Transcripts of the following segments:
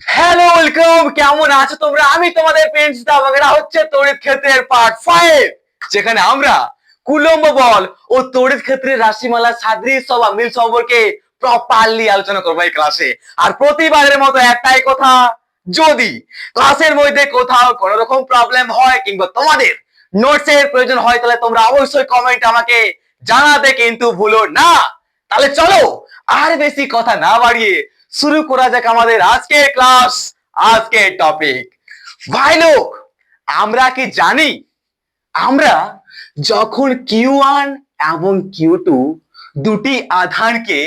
Hello welcome, কেমন আছো তোমরা? আমি তোমাদের প্রিন্স দা। এটা হচ্ছে তড়িৎ ক্ষেত্রের পার্ট 5, যেখানে আমরা কুলম্ব বল ও তড়িৎ ক্ষেত্রের রাশিমালা সাদৃশ্য বা মিল সম্পর্কে প্রপারলি আলোচনা করবো এই ক্লাসে। আর প্রতিবারের মতো একটাই কথা, যদি ক্লাসের মধ্যে কোথাও কোনো রকম প্রবলেম হয় কিংবা তোমাদের নোটস এর প্রয়োজন হয়, তাহলে তোমরা অবশ্যই কমেন্ট আমাকে জানাতে কিন্তু ভুলো না। তাহলে চলো আর বেশি কথা না বাড়িয়ে শুরু করা যাক আমাদের আজকের ক্লাস, আজকের টপিক। ভাই লোক, আমরা কি জানি আমরা যখন Q1 এবং Q2 দুটি আধানকে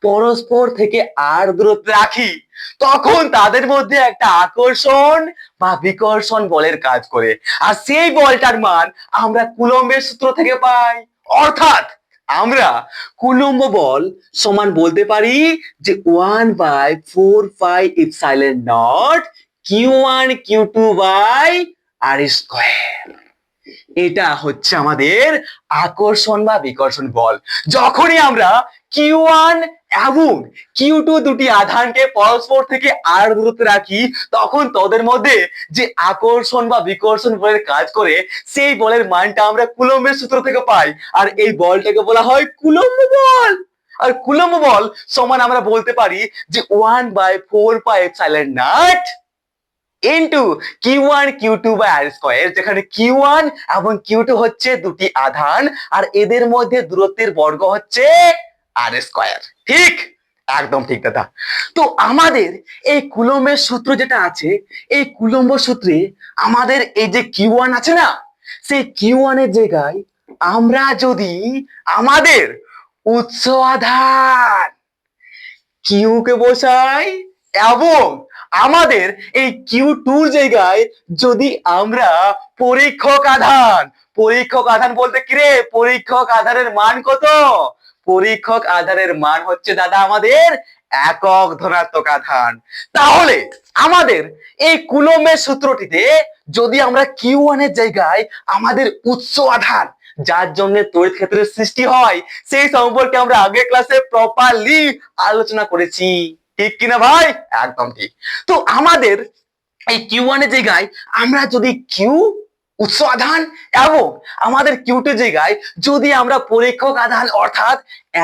পরস্পর থেকে আর দূরত্বে রাখি, তখন তাদের মধ্যে একটা আকর্ষণ বা বিকর্ষণ বলের কাজ করে। আর সেই বলটার মান আমরা কুলম্বের সূত্র থেকে পাই। অর্থাৎ আমরা কুলম্ব বল সমান বলতে পারি যে 1/4πε0 Q1 Q2/r²। এটা হচ্ছে আমাদের আকর্ষণ বা বিকর্ষণ বল। যখনই আমরা Q1 এবং Q2 দুটি আধানকে পরস্পর থেকে আর দূরত্বে রাখি, তখন তাদের মধ্যে যে আকর্ষণ বা বিকর্ষণ বলের কাজ করে, সেই বলের মানটা আমরা কুলম্বের সূত্র থেকে পাই। আর এই বলটাকে বলা হয় কুলম্ব বল। আর কুলম্ব বল সমান আমরা বলতে পারি যে 1/4πε0 ইন্টু Q1 Q2/r², যেখানে Q1 এবং Q2 হচ্ছে দুটি আধান আর এদের মধ্যে দূরত্বের বর্গ হচ্ছে r²। ঠিক, একদম ঠিক দাদা। তো আমাদের এই কুলম্বের সূত্র যেটা আছে, এই কুলম্ব সূত্রে আমাদের এই যে Q1 আছে না, সেই Q1 এর জায়গায় আমরা যদি আমাদের উৎস আধান Q কে বসাই এবং আমাদের এই Q2 জায়গায় যদি আমরা পরীক্ষক আধান বলতে কি রে, পরীক্ষক আধানের মান কত? পরীক্ষক আধানের মান হচ্ছে দাদা আমাদের একক ধনাত্মক আধান। তাহলে আমাদের এই কুলম্বের সূত্রটিতে যদি আমরা Q1 এর জায়গায় আমাদের উৎস আধান, যার জন্য তড়িৎ ক্ষেত্রের সৃষ্টি হয়, সেই সম্পর্কে আমরা আগের ক্লাসে প্রপারলি আলোচনা করেছি। ঠিক কিনা ভাই? একদম ঠিক। তো আমাদের এই Q1 এর জায়গায় আমরা যদি Q উৎস আধান এবং আমাদের Q2 জায়গায় যদি আমরা পরীক্ষক আধান অর্থাৎ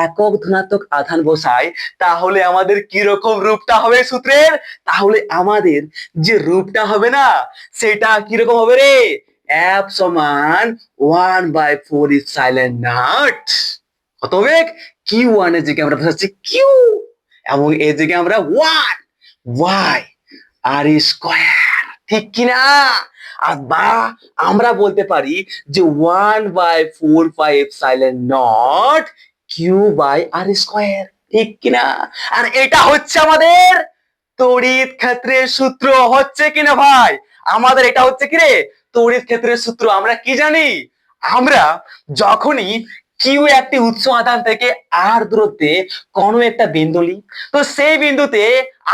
একক ধনাত্মক আধান বসাই, তাহলে আমাদের কি রকম রূপটা হবে সূত্রের? তাহলে আমাদের যে রূপটা হবে না, সেটা কিরকম হবে রে? F সমান 1/4ε0। কত হবে? Q1 এর জায়গায় আমরা বসাচ্ছি Q এবং এর জায়গায় আমরা 1/r²। ঠিক কিনা? আর বা আমরা বলতে পারি যে 1/4πε0 Q/r²। ঠিক কিনা? আর এটা হচ্ছে আমাদের তড়িৎ ক্ষেত্রের সূত্র, হচ্ছে কিনা ভাই? আমাদের এটা হচ্ছে কি রে, তড়িৎ ক্ষেত্রের সূত্র। আমরা কি জানি? আমরা যখনই কিউ একটি উৎস আধান থেকে আর দূরত্বে কোনো একটা বিন্দু নিই, তো সেই বিন্দুতে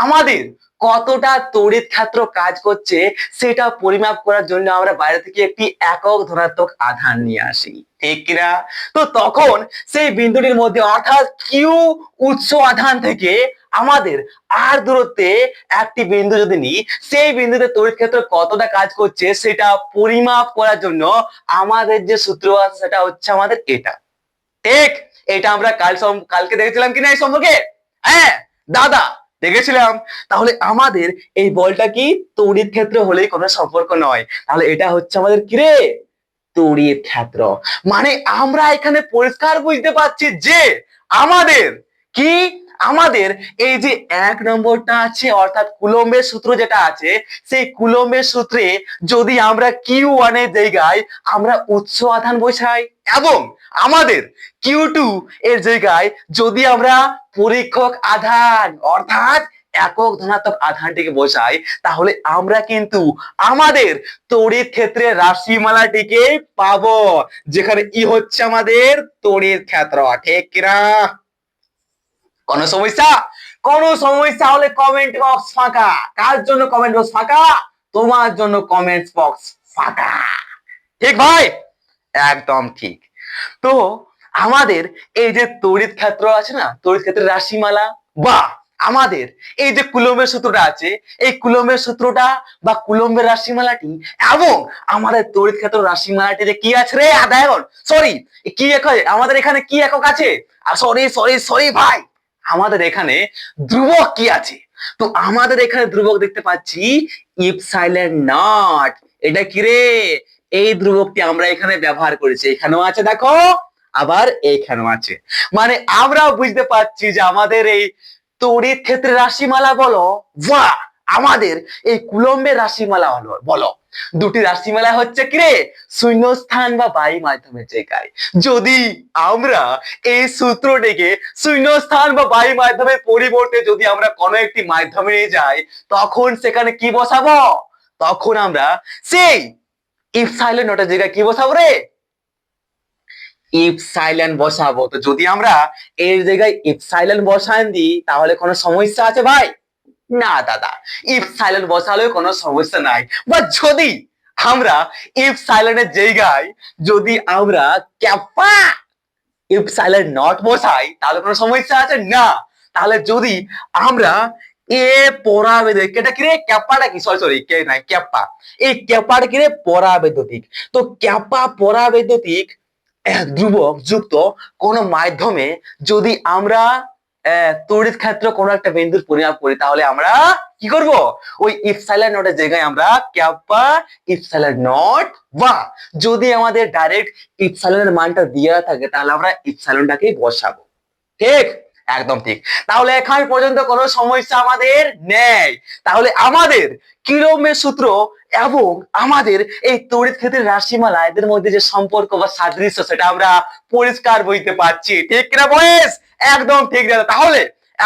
আমাদের কতটা তড়িৎ ক্ষেত্র কাজ করছে সেটা পরিমাপ করার জন্য আমরা বাইরে থেকে একটি একক ধনাত্মক আধান নিয়ে আসি। ঠিক কিনা? তো তখন সেই বিন্দুটির মধ্যে অর্থাৎ কিউ উৎস আধান থেকে আমাদের আর দূরত্বে একটি বিন্দু যদি নিই, সেই বিন্দুতে তড়িৎ ক্ষেত্র কতটা কাজ করছে সেটা পরিমাপ করার জন্য আমাদের যে সূত্র আছে সেটা হচ্ছে আমাদের এটা। ঠিক, এটা আমরা কালকে দেখেছিলাম কিনা এই সম্পর্কে? হ্যাঁ দাদা, দেখেছিলাম। তাহলে আমাদের এই বলটা কি তড়িৎ ক্ষেত্র হলেই কোনো সম্পর্ক নয়, তাহলে এটা হচ্ছে আমাদের কি রে? তড়িৎ ক্ষেত্র। মানে আমরা এখানে পরিষ্কার বুঝতে পারছি যে আমাদের কি, আমাদের এই যে এক নম্বরটা আছে অর্থাৎ কুলম্বের সূত্র যেটা আছে, সেই কুলম্বের সূত্রে যদি আমরা Q1 এর জায়গায় আমরা উৎস আধান বসাই এবং আমাদের Q2 এর জায়গায় যদি আমরা পরীক্ষক আধান অর্থাৎ একক ধনাত্মক আধানটিকে বসাই, তাহলে আমরা কিন্তু আমাদের তড়িৎ ক্ষেত্রের রাশিমালাটিকে পাবো, যেখানে ই হচ্ছে আমাদের তড়িৎ ক্ষেত্র। ঠিক কিনা? কোন সমস্যা? কোন সমস্যা হলে কমেন্ট বক্স ফাঁকা। কার জন্য কমেন্ট বক্স ফাঁকা? তোমার জন্য কমেন্ট বক্স ফাঁকা। ঠিক ভাই? একদম ঠিক। তো আমাদের এই যে তড়িৎ ক্ষেত্র আছে না, তড়িৎ ক্ষেত্রের রাশিমালা বা আমাদের এই যে কুলম্বের সূত্রটা আছে, এই কুলম্বের সূত্রটা বা কুলম্বের রাশিমালাটি এবং আমাদের তড়িৎ ক্ষেত্র রাশিমালাটিতে কি আছে রে আদায়ন, সরি কি একক, আমাদের এখানে কি একক আছে, সরি সরি সরি ভাই, আমাদের এখানে ধ্রুবক কি আছে। তো আমাদের এখানে ধ্রুবক দেখতে পাচ্ছি ইপসাইলন নট। এটা কি রে, এই ধ্রুবকটি আমরা এখানে ব্যবহার করেছি, এখানেও আছে দেখো, আবার এইখানেও আছে। মানে আমরা বুঝতে পারছি যে আমাদের এই তড়িৎ ক্ষেত্রের রাশিমালা বলো বা আমাদের এই কুলম্বের রাশিমালা হলো বলো, দুটি রাশিমালা হচ্ছে কি রে, শূন্যস্থান বা বায়ু মাধ্যমের জায়গায়। যদি আমরা এই সূত্রটিকে শূন্যস্থান বা বায়ু মাধ্যমের পরিবর্তে যদি আমরা কোনো একটি মাধ্যমে নিয়ে যাই, তখন সেখানে কি বসাবো, তখন আমরা সেই ইপসাইলন নটের জায়গায় কি বসাবো রে, ইপসাইলন বসাবো। তো যদি আমরা এর জায়গায় ইপসাইলন বসান দিই তাহলে কোনো সমস্যা আছে ভাই? না দাদা, ইপসাইলন বসালেও কোনো সমস্যা নাই। বা যদি আমরা ইপসাইলনের জায়গায় যদি আমরা ক্যাপা ইপসাইলন নট বসাই তাহলে কোনো সমস্যা আছে না। তাহলে যদি আমরা এ পরাবেদিক, এটা কি রে, ক্যাপাটা কি, সরি সরি কে নাই ক্যাপা, এই ক্যাপাটা কি রে পরাবৈদ্যুতিক। তো ক্যাপা পরাবৈদ্যুতিক ধ্রুবক যুক্ত কোন মাধ্যমে যদি আমরা তড়িৎ ক্ষেত্র কোন একটা বিন্দুর পরিমাপ করি তাহলে আমরা কি করব, ওই ইপসাইলন নটের জায়গায় আমরা ক্যাপা ইপসাইলন নট, বা যদি আমাদের ডাইরেক্ট ইপসাইলনের মানটা দেওয়া থাকে তাহলে আমরা ইপসাইলনটাকে বসাবো। ঠিক, একদম ঠিক। তাহলে এখন পর্যন্ত কোনো সমস্যা আমাদের নেই। তাহলে আমাদের কিলোমের সূত্র এবং আমাদের এই তড়িৎ ক্ষেত্রের রাশিমালা এদের মধ্যে যে সম্পর্ক বা সাদৃশ্য সেটা আমরা পরিষ্কার বুঝতে পারছি। ঠিক কিনা বয়েস? একদম ঠিক দাদা। তাহলে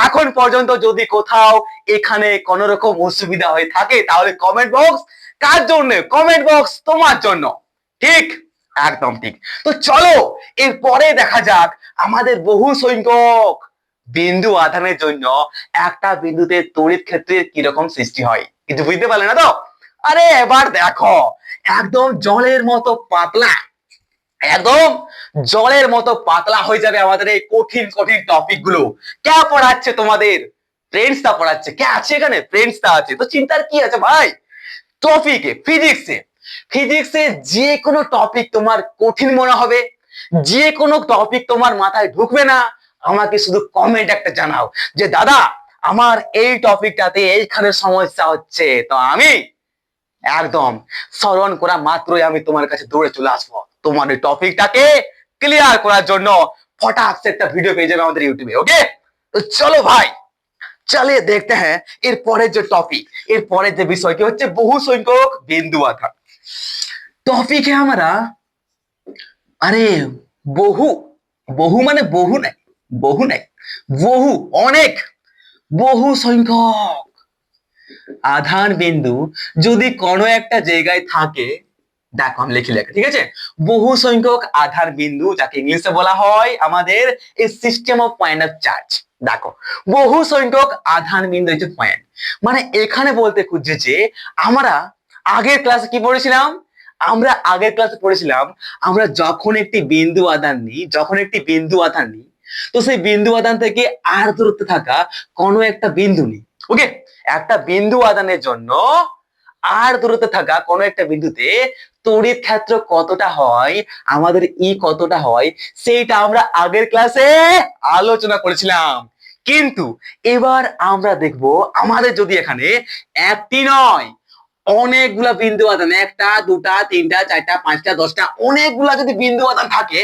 এখন পর্যন্ত যদি কোথাও এখানে কোন রকম অসুবিধা হয়ে থাকে তাহলে কমেন্ট বক্স কার জন্য, কমেন্ট বক্স তোমার জন্য। ঠিক, একদম ঠিক। তো চলো এরপরে দেখা যাক আমাদের বহু সংখ্যক বিন্দু আধানের জন্য একটা বিন্দুতে তড়িৎ ক্ষেত্রের কিরকম সৃষ্টি হয়। কিছু বুঝতে পারলে না তো? আরে এবার দেখো, একদম জলের মতো পাতলা, একদম জলের মতো পাতলা হয়ে যাবে আমাদের এই কঠিন কঠিন টপিক গুলো। কে পড়াচ্ছে তোমাদের? ফ্রেন্ডসটা পড়াচ্ছে। কে আছে এখানে? ফ্রেন্ডসটা আছে। তো চিন্তার কি আছে ভাই? টপিকে ফিজিক্সে, ফিজিক্সে যে কোনো টপিক তোমার কঠিন মনে হবে, যে কোনো টপিক তোমার মাথায় ঢুকবে না, আমাকে শুধু কমেন্ট একটা জানাও যে দাদা আমার এই টপিকটাতে এইখানে সমস্যা হচ্ছে, তো আমি একদম স্মরণ করা মাত্রই আমি তোমার কাছে দৌড়ে চলে আসবো তোমার এই টপিকটাকে ক্লিয়ার করার জন্য। ফটাক से একটা ভিডিও পেয়ে যাবে আমাদের ইউটিউবে। ওকে, তো চলো ভাই चलिए देखते हैं এরপরে যে টপিক, এরপরে যে বিষয়টি হচ্ছে বহু সংখ্যক বিন্দু আধান। টপিকে আমরা আরে বহু, বহু মানে বহু নাই, বহু নাই, বহু অনেক, বহু সংখ্যক আধান বিন্দু যদি কোনো একটা জায়গায় থাকে, দেখো আমি লিখি লেখা, ঠিক আছে, বহু সংখ্যক আধান বিন্দু যাকে ইংলিশে বলা হয় আমাদের এই system of point of charge. দেখো বহু সংখ্যক আধান বিন্দু হচ্ছে পয়েন্ট, মানে এখানে বলতে খুঁজছে যে আমরা আগের ক্লাসে কি পড়েছিলাম, আমরা আগের ক্লাসে পড়েছিলাম আমরা যখন একটি বিন্দু আধান নিই, যখন একটি বিন্দু আধান নিই তো সেই বিন্দু আধান থেকে আর দূরত্বে থাকা কোনো একটা বিন্দু নিই। ওকে, একটা বিন্দু আধানের জন্য আর দূরত্বে থাকা কোনো একটা বিন্দুতে তড়িৎ ক্ষেত্র কতটা হয়, আমাদের ই কতটা হয়, সেইটা আমরা আগের ক্লাসে আলোচনা করেছিলাম। কিন্তু এবার আমরা দেখব আমাদের যদি এখানে একটি নয় অনেকগুলা বিন্দু আধান, একটা দুটা তিনটা চারটা পাঁচটা দশটা অনেকগুলা যদি বিন্দু আধান থাকে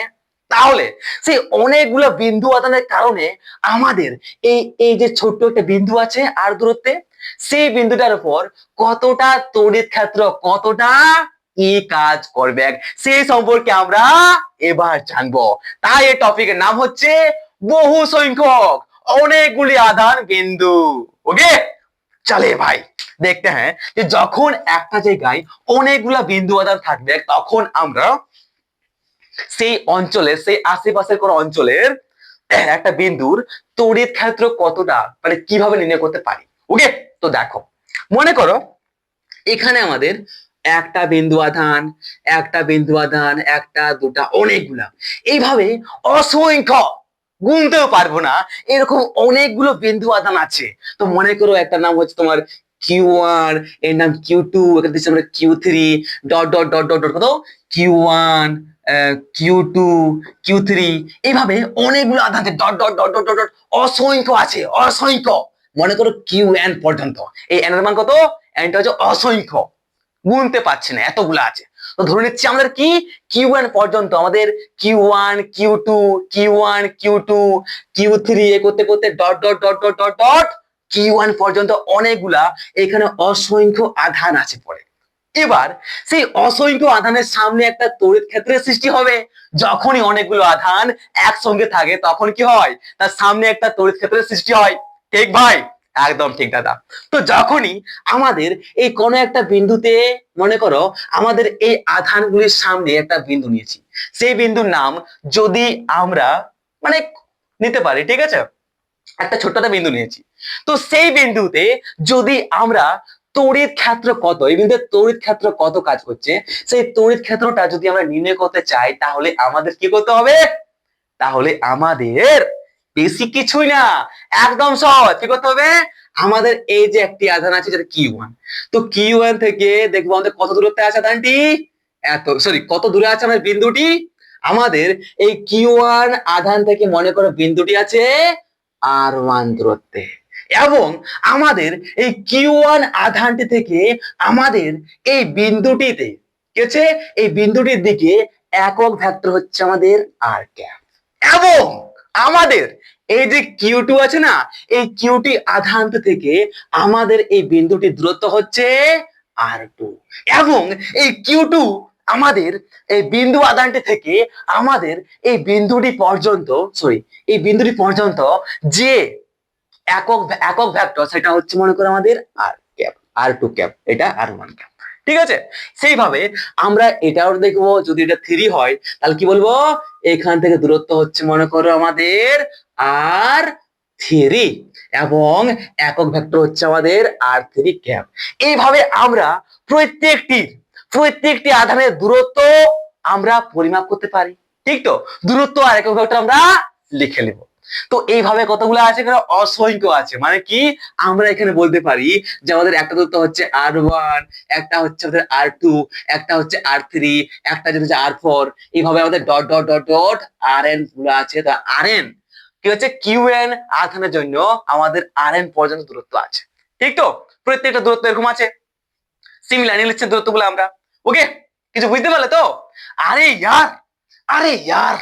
তাহলে সেই অনেকগুলো বিন্দু আধানের কারণে আমাদের এই এই যে ছোট্ট একটা বিন্দু আছে আর দূরত্বে, সেই বিন্দুটার উপর কতটা তড়িৎ ক্ষেত্র, কতটা ই কাজ করবে সেই সম্পর্কে আমরা এবার জানবো। তাই এই টপিকের নাম হচ্ছে বহু সংখ্যক অনেকগুলি আধান বিন্দু। ওকে, চলে ভাই দেখতে হ্যাঁ যে যখন একটা জায়গায় অনেকগুলা বিন্দু আধান থাকবে তখন আমরা সেই অঞ্চলের, সেই আশেপাশের কোন অঞ্চলের একটা বিন্দুর তড়িৎ ক্ষেত্র কতটা মানে কিভাবে নির্ণয় করতে পারি। ওকে, তো দেখো মনে করো এখানে আমাদের একটা বিন্দু আধান, একটা বিন্দু আধান, একটা দুটা অনেকগুলা, এইভাবে অসংখ্য গুনতেও পারবো না, এরকম অনেকগুলো বিন্দু আধান আছে। তো মনে করো একটা নাম হচ্ছে তোমার Q1, এর নাম Q2, এখানে দিচ্ছি আমরা Q3, dot dot dot dot dot কত Q1, Q2, Q3, এইভাবে অনেকগুলো আধান আছে, dot dot dot dot dot dot, অসংখ্য আছে, অসংখ্য। মনে করো Qn পর্যন্ত, এই n এর মান কত, n টা হচ্ছে অসংখ্য, গুনতে পারছি না, এতগুলো আছে। তো ধরে নিচ্ছি আমাদের কি Q1 পর্যন্ত আমাদের Q1, Q2, Q1, Q2, Q3 এ করতে করতে dot dot dot dot dot dot Q1 পর্যন্ত অনেকগুলা এখানে অসংখ্য আধান আছে পড়ে। এবার সেই অসংখ্য আধানের সামনে একটা তড়িৎ ক্ষেত্রের সৃষ্টি হবে। যখনই অনেকগুলো আধান একসঙ্গে থাকে তখন কি হয়, তার সামনে একটা তড়িৎ ক্ষেত্রের সৃষ্টি হয়। ঠিক ভাই? একদম ঠিক দাদা। তো যখনই আমাদের এই কোন একটা বিন্দুতে, মনে করো আমাদের এই আধানগুলির সামনে একটা বিন্দু নিয়েছি, সেই বিন্দুর নাম যদি আমরা মানে নিতে পারি, ঠিক আছে, একটা ছোট্ট একটা বিন্দু নিয়েছি। তো সেই বিন্দুতে যদি আমরা তড়িৎ ক্ষেত্র কত, এই বিন্দুতে তড়িৎ ক্ষেত্র কত কাজ করছে, সেই তড়িৎ ক্ষেত্রটা যদি আমরা নির্ণয় করতে চাই, তাহলে আমাদের কি করতে হবে, তাহলে আমাদের বেশি কিছুই না, একদম সহজ। কি করতে হবে, আমাদের এই যে একটি আধান আছে যেটা Q1, তো Q1 থেকে দেখবো আমাদের কত দূরত্বে আছে আধানটি, এত, সরি, কত দূরে আছে আমাদের বিন্দুটি, আমাদের এই Q1 আধান থেকে মনে করো বিন্দুটি আছে R1 দূরত্বে, এবং আমাদের এই Q1 আধানটি থেকে আমাদের এই বিন্দুটিতে কি হচ্ছে, এই বিন্দুটির দিকে একক ভেক্টর হচ্ছে আমাদের r ক্যাপ, এবং আমাদের এই যে Q2 আছে না, এই Q2 আধান থেকে আমাদের এই বিন্দুটির দূরত্ব হচ্ছে R2, এবং এই Q2 আমাদের এই বিন্দু আধানটি থেকে আমাদের এই বিন্দুটি পর্যন্ত, সরি, এই বিন্দুটি পর্যন্ত যে একক একক ভেক্টর, সেটা হচ্ছে মনে করো আমাদের r ক্যাপ, R2 ক্যাপ, এটা R1 ক্যাপ। ঠিক আছে, সেইভাবে আমরা এটাও দেখবো, যদি এটা 3 হয় তাহলে কি বলবো, এখান থেকে দূরত্ব হচ্ছে মনে করো আমাদের R3, এবং একক ভেক্টর হচ্ছে আমাদের R3 ক্যাপ। এইভাবে আমরা প্রত্যেকটি প্রত্যেকটি আধানের দূরত্ব আমরা পরিমাপ করতে পারি। ঠিক তো, দূরত্ব আর একক ভেক্টর আমরা লিখে নেব। তো এইভাবে কতগুলো আছে, এখানে অসংখ্য আছে। মানে কি, আমরা এখানে বলতে পারি যে আমাদের একটা দূরত্ব হচ্ছে R1, একটা হচ্ছে আমাদের R2, একটা হচ্ছে R3, একটা হচ্ছে R4, এইভাবে আমাদের dot dot dot dot Rn গুলো আছে। তো Rn কি হচ্ছে, Qn আধানের জন্য আমাদের Rn পর্যন্ত দূরত্ব আছে। ঠিক তো, প্রত্যেকটা দূরত্ব এরকম আছে, সিমিলার নিয়ে লিখছে দূরত্বগুলো আমরা। ওকে, কিছু বুঝতে পারলে তো? আরে ইয়ার, আরে ইয়ার,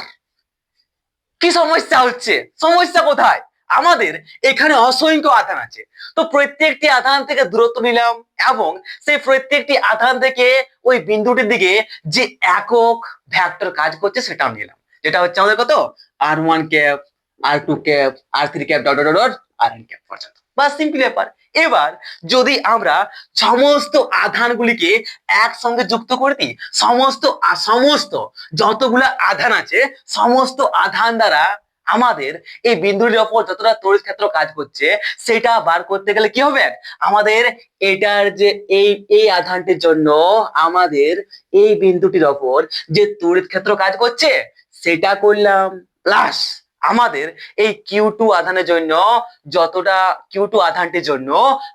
কি সমস্যা হচ্ছে, সমস্যা কোথায়, আমাদের এখানে অসংখ্য আধান আছে, তো প্রত্যেকটি আধান থেকে দূরত্ব নিলাম, এবং সেই প্রত্যেকটি আধান থেকে ওই বিন্দুটির দিকে যে একক ভেক্টর কাজ করছে সেটাও নিলাম, যেটা হচ্ছে আমাদের কত, R1 cap, R2 cap, R3 cap, dot dot dot Rn cap পর্যন্ত। বাস, সিম্পল ব্যাপার। এবার যদি আমরা সমস্ত আধানগুলিকে একসঙ্গে যুক্ত করে দিই, সমস্ত সমস্ত যতগুলো আধান আছে, সমস্ত আধান দ্বারা আমাদের এই বিন্দুটির ওপর যতটা তড়িৎ ক্ষেত্র কাজ করছে সেটা বার করতে গেলে কি হবে, আমাদের এটার যে এই আধানটির জন্য আমাদের এই বিন্দুটির ওপর যে তড়িৎ ক্ষেত্র কাজ করছে সেটা করলাম, প্লাস আমাদের এই Q2 আধানের জন্য যতটা, Q2 আধানটির জন্য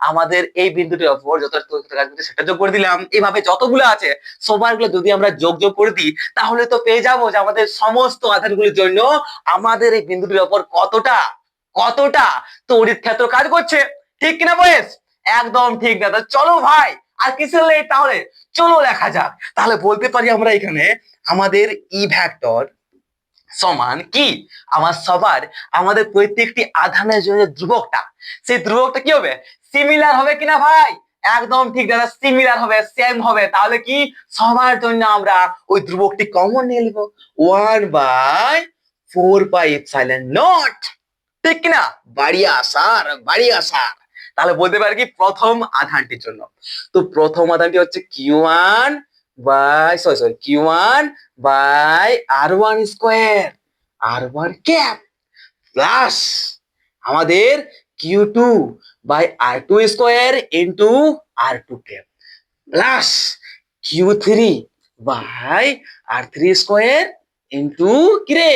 আমাদের এই বিন্দুটির ওপর যতটা তড়িৎ ক্ষেত্র কাজ করছে সেটা যোগ করে দিলাম। এভাবে যতগুলো আছে সবারগুলো যদি আমরা যোগ করে দিই, তাহলে তো পেয়ে যাবো যে আমাদের সমস্ত আধানগুলির জন্য আমাদের এই বিন্দুটির ওপর কতটা কতটা তড়িৎ ক্ষেত্র কাজ করছে। ঠিক কিনা বয়েস? একদম ঠিক দাদা। চলো ভাই, আর কিসের লেট, তাহলে চলো লেখা যাক। তাহলে বলতে পারি আমরা এখানে আমাদের ই ভেক্টর সমান কি, আমার সবার আমাদের প্রত্যেকটি আধানের জন্য ধ্রুবকটা, সেই ধ্রুবকটা কি হবে, সিমিলার হবে কিনা ভাই? একদম ঠিক দাদা, সিমিলার হবে, সেম হবে। তাহলে কি, সবার জন্য আমরা ওই ধ্রুবকটি কমন নিয়ে নিব, 1/4πε0। ঠিক কিনা? বাড়িয়া স্যার, বাড়িয়া স্যার। তাহলে বলতে পারি কি, প্রথম আধানটির জন্য, তো প্রথম আধানটি হচ্ছে Q1 by Q1 by R1 square, R1 cap, plus আমাদের Q2 by R2 square into R2 cap, plus Q3 by R3 square into কি রে,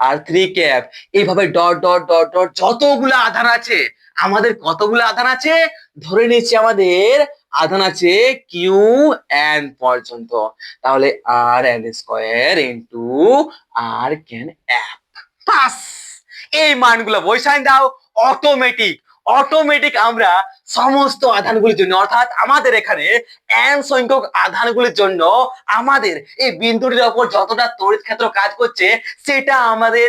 আর 3 ক্যাপ, এইভাবে ডট ডট ডট ডট যতগুলো আধান আছে, আমাদের কতগুলো আধান আছে, ধরে নিচ্ছি আমাদের আধান আছে কিউ এন পর্যন্ত। তাহলে আর N square into R can F, বাস এই মানগুলো বসাই দাও। অটোমেটিক অটোমেটিক আমরা সমস্ত আধানগুলির জন্য, অর্থাৎ আমাদের এখানে এন সংখ্যক আধানগুলির জন্য আমাদের এই বিন্দুটির উপর যতটা তড়িৎ ক্ষেত্র কাজ করছে, সেটা আমাদের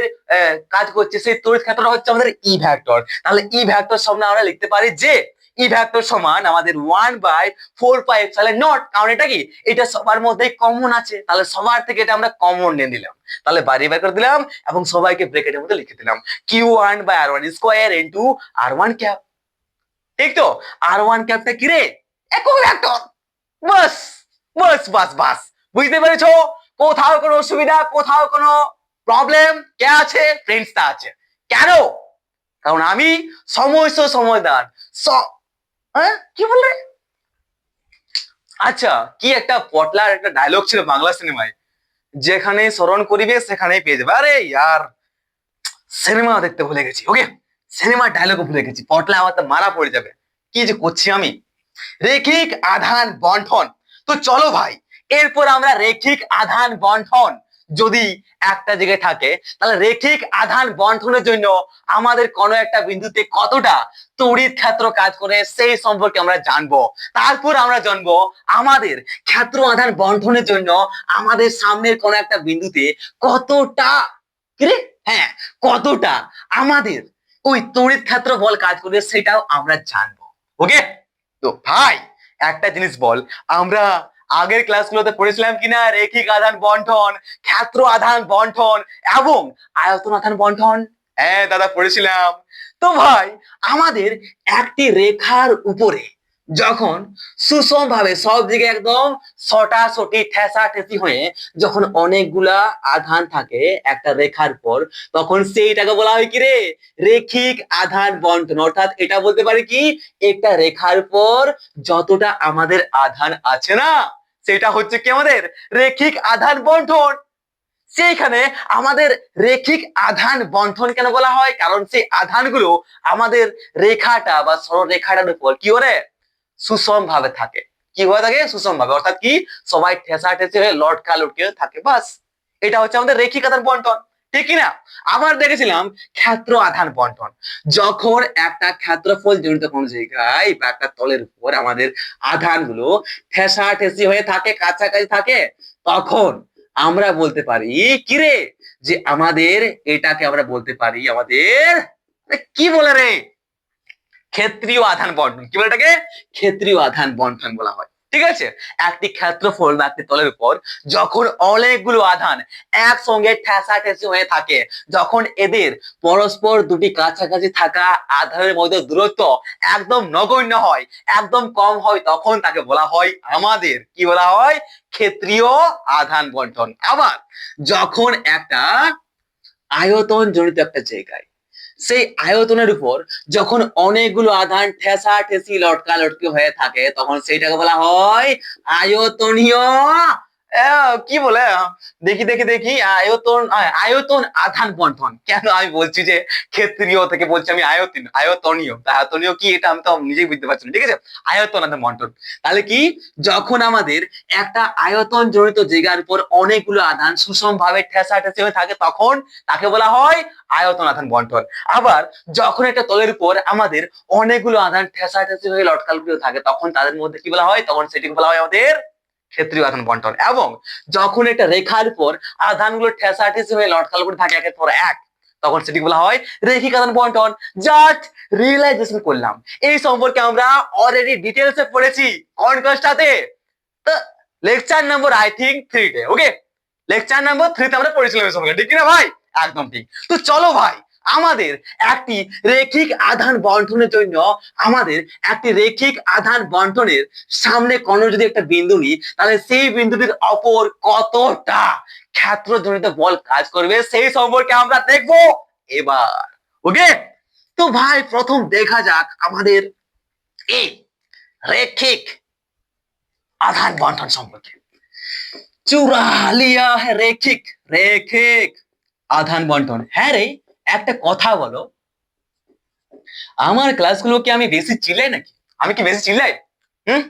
কাজ করছে, সেই তড়িৎ ক্ষেত্রটা হচ্ছে আমাদের ই ভেক্টর। তাহলে ই ভেক্টর সামনে আমরা লিখতে পারি যে ই ভেক্টর সমান আমাদের 1/4πε0। কারণ এটা কি, এটা সবার মধ্যেই কমন আছে, তাহলে সবার থেকে এটা আমরা কমন নিয়ে নিলাম। তাহলে বাড়ি বের করে দিলাম এবং সবাইকে ব্র্যাকেটের মধ্যে লিখে দিলাম Q1/R1 square into R1 cap. ঠিক তো, R1 ক্যাপটা কি রে, একক ভেক্টর। বাস বাস বাস বাস, বুঝতে পেরেছো? কোথাও কোনো অসুবিধা, কোথাও কোনো প্রবলেম কে আছে? ফ্রেন্ডসটা আছে। কেন? কারণ আমি সমস্ত সমাধান কি বললে? আচ্ছা, কি একটা পটলার একটা ডায়লগ ছিল বাংলা সিনেমায়, যেখানে স্মরণ করিবে সেখানেই পেয়ে যাবে। আরে ইয়ার, সিনেমা দেখতে ভুলে গেছি। ওকে, সিনেমার ডায়লগও ভুলে গেছি, পটলা আমার তো মারা পড়ে যাবে। কি যে করছি আমি। রেখিক আধান বন্টন, তো চলো ভাই, এরপর আমরা রেখিক আধান বন্টন যদি একটা জায়গায় থাকে, তাহলে রেখিক আধান বন্টনের জন্য আমাদের কোনো একটা বিন্দুতে কতটা তড়িৎ ক্ষেত্র কাজ করে সেই সম্পর্কে আমরা জানবো। তারপর আমরা জানবো আমাদের ক্ষেত্র আধান বন্টনের জন্য আমাদের সামনের কোনো একটা বিন্দুতে কতটা, হ্যাঁ, কতটা আমাদের ওই তড়িৎ ক্ষেত্র বল কাজ করবে সেটাও আমরা জানবো। ওকে, তো ভাই একটা জিনিস বল, আমরা আগের ক্লাসগুলোতে পড়েছিলাম কিনা রেখিক আধান বন্টন, ক্ষেত্র আধান বন্টন এবং আয়তন আধান বন্টন? হ্যাঁ দাদা, পড়েছিলাম। তো ভাই আমাদের একটি রেখার উপরে যখন সুষম ভাবে সব দিকে একদম সটাসটি ঠেসাঠেসি হয়ে যখন অনেকগুলা আধান থাকে একটা রেখার পর, তখন সেইটাকে বলা হয় কি রে, রেখিক আধান বন্টন। অর্থাৎ এটা বলতে পারি কি, একটা রেখার পর যতটা আমাদের আধান আছে না, সেটা হচ্ছে কি আমাদের রেখিক আধান বন্টন। সেইখানে আমাদের রেখিক আধান বন্টন কেন বলা হয়, কারণ সেই আধানগুলো আমাদের রেখাটা বা সরলরেখাটার উপর কি করে সুষম ভাবে থাকে। কি হয়ে থাকে? সুষম ভাবে, অর্থাৎ কি, সবাই ঠেসাঠেসি হয়ে লটকা লটকে থাকে। বাস, এটা হচ্ছে আমাদের রেখিক আধান বন্টন, ঠিক কিনা? আবার দেখেছিলাম ক্ষেত্র আধান বন্টন, যখন একটা ক্ষেত্রফল জড়িত কোন জায়গায় বা একটা তলের উপর আমাদের আধানগুলো ঠেসাঠেসি হয়ে থাকে, কাছাকাছি থাকে, তখন আমরা বলতে পারি কি রে, যে আমাদের এটাকে আমরা বলতে পারি আমাদের কি বলে রে, ক্ষেত্রীয় আধান বন্টন। কি বলে এটাকে? ক্ষেত্রীয় আধান বন্টন বলা হয়। ঠিক আছে, একটি ক্ষেত্রফল বা একটি তলের উপর যখন অনেকগুলো আধান একসঙ্গে ঠেসাঠেসি হয়ে থাকে, যখন এদের পরস্পর দুটি কাছাকাছি থাকা আধানের মধ্যে দূরত্ব একদম নগণ্য হয়, একদম কম হয়, তখন তাকে বলা হয় আমাদের কি বলা হয়, ক্ষেত্রীয় আধান বন্টন। আবার যখন একটা আয়তন জনিত একটা জায়গায়, সেই আয়তনের উপর যখন অনেকগুলো আধান ঠেসাঠেসি লটকা লটকি হয়ে থাকে, তখন সেইটাকে বলা হয় আয়তনীয় কি বলে, দেখি দেখি দেখি, আয়তন আয়তন আধান বন্টন। কেন আমি বলছি যে ক্ষেত্রীয় থেকে বলছি আমি আয়তন, আয়তনীয়, আয়তনীয় কি এটা আমি তো নিজেই বুঝতে পারছি না। ঠিক আছে, আয়তন আধান বন্টন। তাহলে কি, যখন আমাদের একটা আয়তন জড়িত জায়গার উপর অনেকগুলো আধান সুষম ভাবে ঠেসাঠেসি হয়ে থাকে, তখন তাকে বলা হয় আয়তন আধান বন্টন। আবার যখন একটা তলের উপর আমাদের অনেকগুলো আধান ঠেসাঠেসি হয়ে লটকালগুলো থাকে, তখন তাদের মধ্যে কি বলা হয়, তখন সেটিকে বলা হয় আমাদের ক্ষেত্রীয় আধান বন্টন। এবং যখন একটা রেখার উপর আধানগুলো ঠেসাঠেসি হয়ে লটকালগুলো থাকে একের পর এক, তখন সেটিকে বলা হয় রেখিক আধান বন্টন। জাস্ট রিয়েলাইজেশন করলাম, এই সম্পর্কে আমরা অলরেডি ডিটেলসে পড়েছি কোন ক্লাসটাতে, তো লেকচার নাম্বার আই থিঙ্ক 3-তে। ওকে, লেকচার নাম্বার 3-তে আমরা পড়েছিলাম এই সম্পর্কে, ঠিক না ভাই? একদম ঠিক। তো চলো ভাই, আমাদের একটি রেখিক আধান বন্টনের জন্য আমাদের একটি রেখিক আধান বন্টনের সামনে কোনো যদি একটা বিন্দু নিই, তাহলে সেই বিন্দুটির অপর কতটা ক্ষেত্রজনিত বল কাজ করবে সেই সম্পর্কে আমরা দেখবো এবার। ওকে, তো ভাই প্রথম দেখা যাক আমাদের এই রেখিক আধান বন্টন সম্পর্কে। चुरा लिया है रेखिक रेखिक আধান বন্টন। হ্যাঁ রে, একটা কথা বলো, আমার ক্লাসগুলোকে আমি বেশি চিল্লাই নাকি? আমি কি বেশি চিল্লাই? হুম?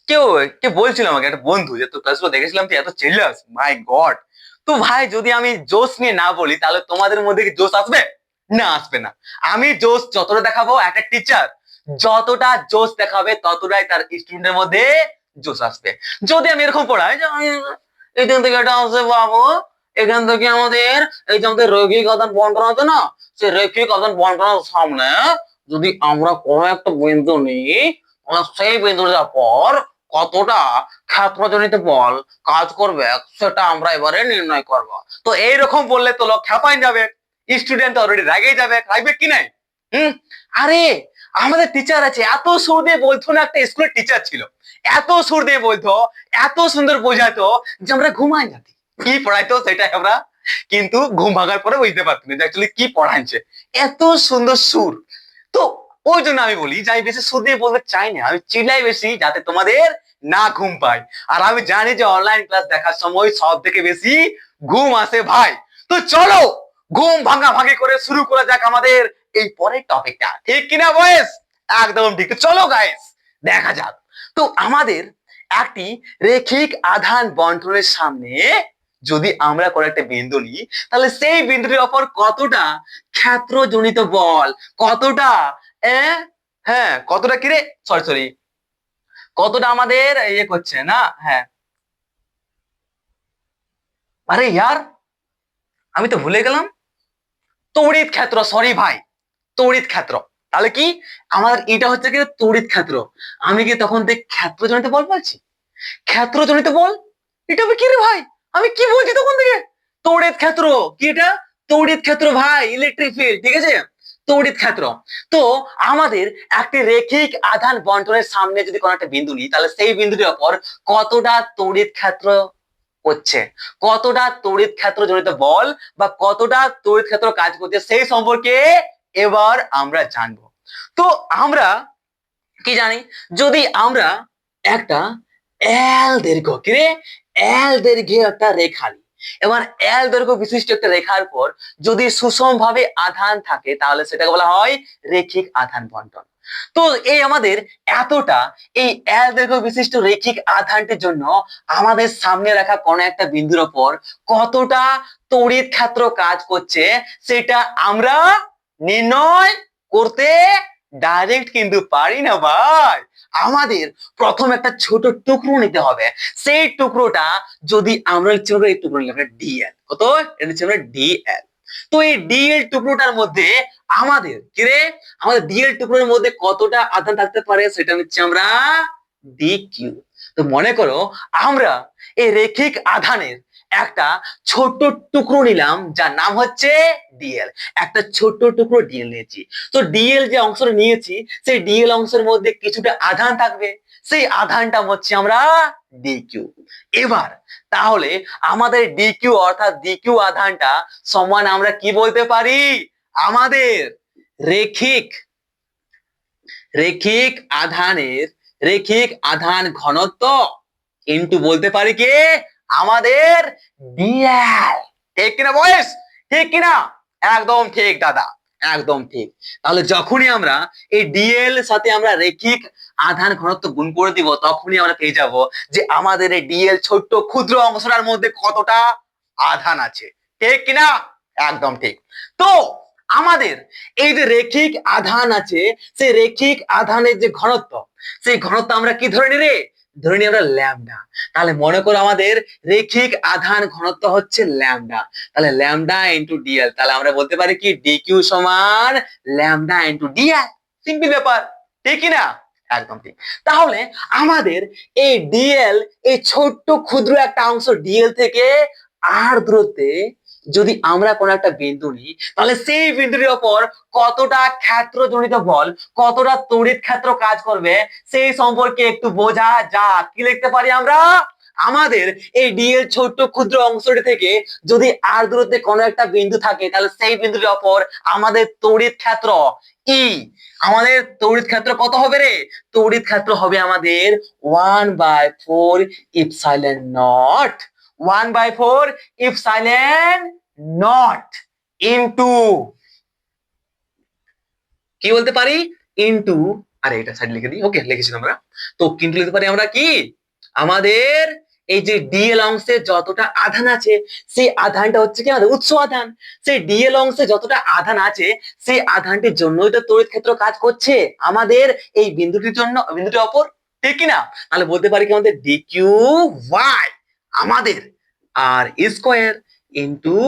কেউ কে বলছিল আমাকে, একটা বন্ধু, যে তোর ক্লাসগুলো দেখেছিলাম তুই এত চিল্লাস, মাই গড। তো ভাই, যদি আমি জোশ নিয়ে না বলি তাহলে তোমাদের মধ্যে কি জোশ আসবে? না, আসবে না। আমি জোশ যতটা দেখাবো, একটা টিচার যতটা জোশ দেখাবে ততটাই তার স্টুডেন্টের মধ্যে জোশ আসবে। যদি আমি এরকম পড়াই যে এখান থেকে এটা আসছে বাবু, এখান থেকে আমাদের এই যে আমাদের রৈখিক আদান বন্টন আছে না, সেই রৈখিক আদান বন্টনের সামনে যদি আমরা কোনো একটা বিন্দু নিই, সেই বিন্দুটার পর কতটা ক্ষেত্রজনিত বল কাজ করবে সেটা আমরা এবারে নির্ণয় করব। তো এইরকম বললে তো লোক খেপাই যাবে, স্টুডেন্ট অলরেডি রাগে যাবে, রাখবে কি নাই? হুম। আরে, আমাদের টিচার আছে, এত সুর দিয়ে বলতো না, একটা স্কুলের টিচার ছিল, এত সুর দিয়ে বলতো, এত সুন্দর বোঝাতো যে আমরা ঘুমাই যাতি। কি পড়াইতো সেটা আমরা কিন্তু ঘুম ভাঙার পরে বুঝতে পারতাম যে অ্যাকচুয়ালি কি পড়াইছে। এত সুন্দর সুর। তো ওই জন্য আমি বলি যে আমি বেশি সুর দিয়ে বলতে চাই না, আমি চিল্লাই বেশি যাতে তোমাদের না ঘুম পায়। আর আমি জানি যে অনলাইন ক্লাস দেখার সময় সব থেকে বেশি ঘুম আসে ভাই। তো চলো ঘুম ভাঙা ভাঙি করে শুরু করা যাক আমাদের এই পরের টপিকটা, ঠিক কিনা বয়েস? একদম ঠিক। চলো গাইস, দেখা যাক। তো আমাদের একটি রেখিক আধান বন্টনের সামনে যদি আমরা কোনো একটা বিন্দু নিই, তাহলে সেই বিন্দুটির ওপর কতটা ক্ষেত্রজনিত বল, কতটা হ্যাঁ কতটা কিরে, সরি সরি, কতটা আমাদের ইয়ে করছে না, হ্যাঁ, আরে ইয়ার, আমি তো ভুলে গেলাম, তড়িৎ ক্ষেত্র, সরি ভাই, তড়িৎ ক্ষেত্র। তাহলে কি আমাদের এটা হচ্ছে কি তড়িৎ ক্ষেত্র। আমি কি তখন দেখ ক্ষেত্রজনিত বল বলছি? ক্ষেত্রজনিত বল, এটা আমি কি রে ভাই, আমি কি বলছি তখন থেকে? তড়িৎ ক্ষেত্র। কি এটা? তড়িৎ ক্ষেত্র ভাই, ইলেকট্রিক ফিল্ড, ঠিক আছে, তড়িৎ ক্ষেত্র। তো আমাদের একটি রেখিক আধান বন্টনের সামনে যদি কোনো একটা বিন্দু নিই, তাহলে সেই বিন্দুটির উপর কতটা তড়িৎ ক্ষেত্র হচ্ছে, কতটা তড়িৎ ক্ষেত্র জনিত বল বা কতটা তড়িৎ ক্ষেত্র কাজ করছে সেই সম্পর্কে এবার আমরা জানবো। তো আমরা কি জানি, যদি আমরা একটা এল দৈর্ঘ্য, কি রে, এল দৈর্ঘ্যের একটা রেখা নিই, এবার এল দৈর্ঘ্য বিশিষ্ট একটা রেখার পর যদি সুষম ভাবে আধান থাকে তাহলে সেটাকে বলা হয় রেখিক আধান বন্টন। তো এই আমাদের এতটা, এই এল দৈর্ঘ্য বিশিষ্ট রেখিক আধানটির জন্য আমাদের সামনে রাখা কোন একটা বিন্দুর ওপর কতটা তড়িৎ ক্ষেত্র কাজ করছে সেটা আমরা নির্ণয় করতে ডাইরেক্ট কিন্তু পারি না ভাই। আমাদের প্রথম একটা ছোট টুকরো নিতে হবে। সেই টুকরোটা যদি আমরা নিচ্ছি, এই টুকরো নিলাম ডিএল, কত, এটা নিচ্ছি আমরা ডিএল। তো এই ডিএল টুকরোটার মধ্যে আমাদের কি রে, আমাদের ডিএল টুকরোর মধ্যে কতটা আধান থাকতে পারে সেটা নিচ্ছি আমরা ডিকিউ। তো মনে করো আমরা এই রেখিক আধানের একটা ছোট্ট টুকরো নিলাম যার নাম হচ্ছে ডিএল। একটা ছোট্ট টুকরো ডিএল নিয়েছি। তো ডিএল যে অংশটা নিয়েছি সেই ডিএল অংশের মধ্যে কিছুটা আধান থাকবে, সেই আধানটা হচ্ছে আমরা ডিকিউ। এবার তাহলে আমাদের ডিকিউ অর্থাৎ ডিকিউ আধানটা সমান আমরা কি বলতে পারি, আমাদের রেখিক রেখিক আধানের রেখিক আধান ঘনত্ব ইনটু বলতে পারি কি আমাদের ডিএল। ঠিক কিনা বয়েস, ঠিক কিনা? একদম ঠিক দাদা, একদম ঠিক। তাহলে যখনই আমরা এই ডিএল সাথে আমরা রেখিক আধান ঘনত্ব গুণ করে দিব তখনই আমরা পেয়ে যাব যে আমাদের এই ডিএল ছোট্ট ক্ষুদ্র অংশটার মধ্যে কতটা আধান আছে। ঠিক কিনা? একদম ঠিক। তো আমাদের এই যে রেখিক আধান আছে, সেই রেখিক আধানের যে ঘনত্ব, সেই ঘনত্ব আমরা কি ধরে নিই রে, ধরে নিই আমরা ল্যামডা। তাহলে মনে করো আমাদের রেখিক আধান ঘনত্ব হচ্ছে ল্যামডা, তাহলে ল্যামডা ইন্টু ডিএল, তাহলে আমরা বলতে পারি কি ডিকিউ সমান ল্যামডা ইন্টু ডিএল। সিম্পল ব্যাপার, ঠিক না? একদম ঠিক। তাহলে আমাদের এই ডিএল, এই ছোট্ট ক্ষুদ্র একটা অংশ ডিএল থেকে আর দূরত্বে যদি আমরা কোন একটা বিন্দু নিই তাহলে সেই বিন্দুটির ওপর কতটা ক্ষেত্রজনিত বল, কতটা তড়িৎ ক্ষেত্র কাজ করবে সেই সম্পর্কে একটু বোঝা যাক। কি লিখতে পারি আমরা, আমাদের এই ডিএল ছোট্ট ক্ষুদ্র অংশটি থেকে যদি আর দূরত্বে কোনো একটা বিন্দু থাকে তাহলে সেই বিন্দুটির ওপর আমাদের তড়িৎ ক্ষেত্র ই, আমাদের তড়িৎ ক্ষেত্র কত হবে রে, তড়িৎ ক্ষেত্র হবে আমাদের 1/4 epsilon not, 1/4 epsilon not into, কি বলতে পারি, ইনটু, আরে এটা সাইড লিখে দিই, ওকে লিখেছি আমরা। তো কিন্তু লিখতে পারি আমরা কি, আমাদের এই যে ডিএল অংশে যতটা আধান আছে সেই আধানটা হচ্ছে কি আমাদের উৎস আধান, সেই ডিএল অংশে যতটা আধান আছে সেই আধানটির জন্যই তো তড়িৎ ক্ষেত্র কাজ করছে আমাদের এই বিন্দুটির জন্য, বিন্দুটির অপর, ঠিক কি না? তাহলে বলতে পারি কি আমাদের ডি কিউ ওয়াই আমাদের আর স্কোয়ার ইন্টু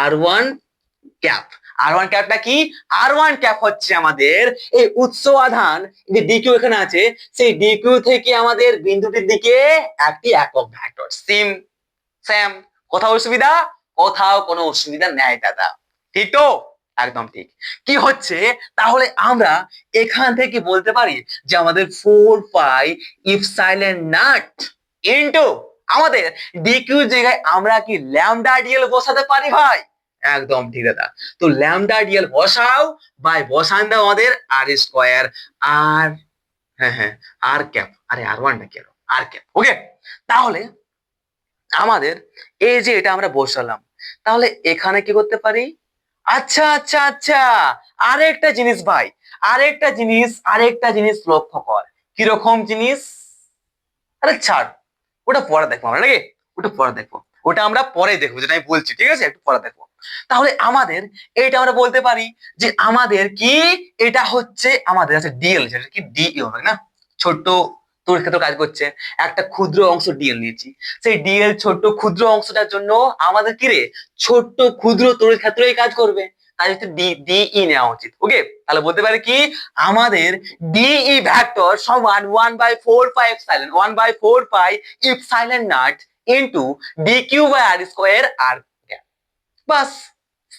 আর ওয়ান ক্যাপ। আর ওয়ান ক্যাপটা কি, আর ওয়ান ক্যাপ হচ্ছে আমাদের এই উৎস আধান যে ডিকিউ এখানে আছে, সেই ডিকিউ থেকে আমাদের বিন্দুটির দিকে একটি একক ভেক্টর। সিম স্যাম, কোথাও অসুবিধা? কোথাও কোনো অসুবিধা নেই দাদা, ঠিক তো? একদম ঠিক। কি হচ্ছে তাহলে আমরা এখান থেকে বলতে পারি যে আমাদের 4 পাই ইপসাইলন নট ইনটু আমাদের ডিকিউ জায়গায় আমরা কি ল্যামডা ডিএল বসাতে পারি ভাই? একদম ঠিক দাদা। তো ল্যামডা ডিএল বসাও, বাই বসান দাও আমাদের আর স্কোয়ার আর, হ্যাঁ হ্যাঁ, আর ক্যাপ, আরে আর ওয়ানটা কি, আর ক্যাপ, ওকে। তাহলে আমাদের এই যে এটা আমরা বসালাম, তাহলে এখানে কি করতে পারি, আচ্ছা আচ্ছা আচ্ছা, আরেকটা জিনিস ভাই, আরেকটা জিনিস লক্ষ্য কর। কিরকম জিনিস? আরে ছাড়, ওটা পরে দেখবো আমরা, নাকি? ওটা পরে দেখবো, ওটা আমরা পরে দেখবো, যেটা আমি বলছি, ঠিক আছে, একটু পরে দেখবো। তাহলে আমাদের এটা আমরা বলতে পারি যে আমাদের কি, এটা হচ্ছে আমাদের আছে ডিএল, যেটা কি ডিই হবে না, ছোট্ট তড়িৎ ক্ষেত্র কাজ করছে, একটা ক্ষুদ্র অংশ ডিএল নিয়েছি, সেই ডিএল ছোট্ট ক্ষুদ্র অংশটার জন্য আমাদের কি রে, ছোট্ট ক্ষুদ্র তড়িৎ ক্ষেত্রই কাজ করবে, তাই হচ্ছে ডিই নেওয়া উচিত, ওকে। তাহলে বলতে পারি কি, আমাদের ডিই ভেক্টর সমান 1/4 pi epsilon not into D Q by R square R, বাস,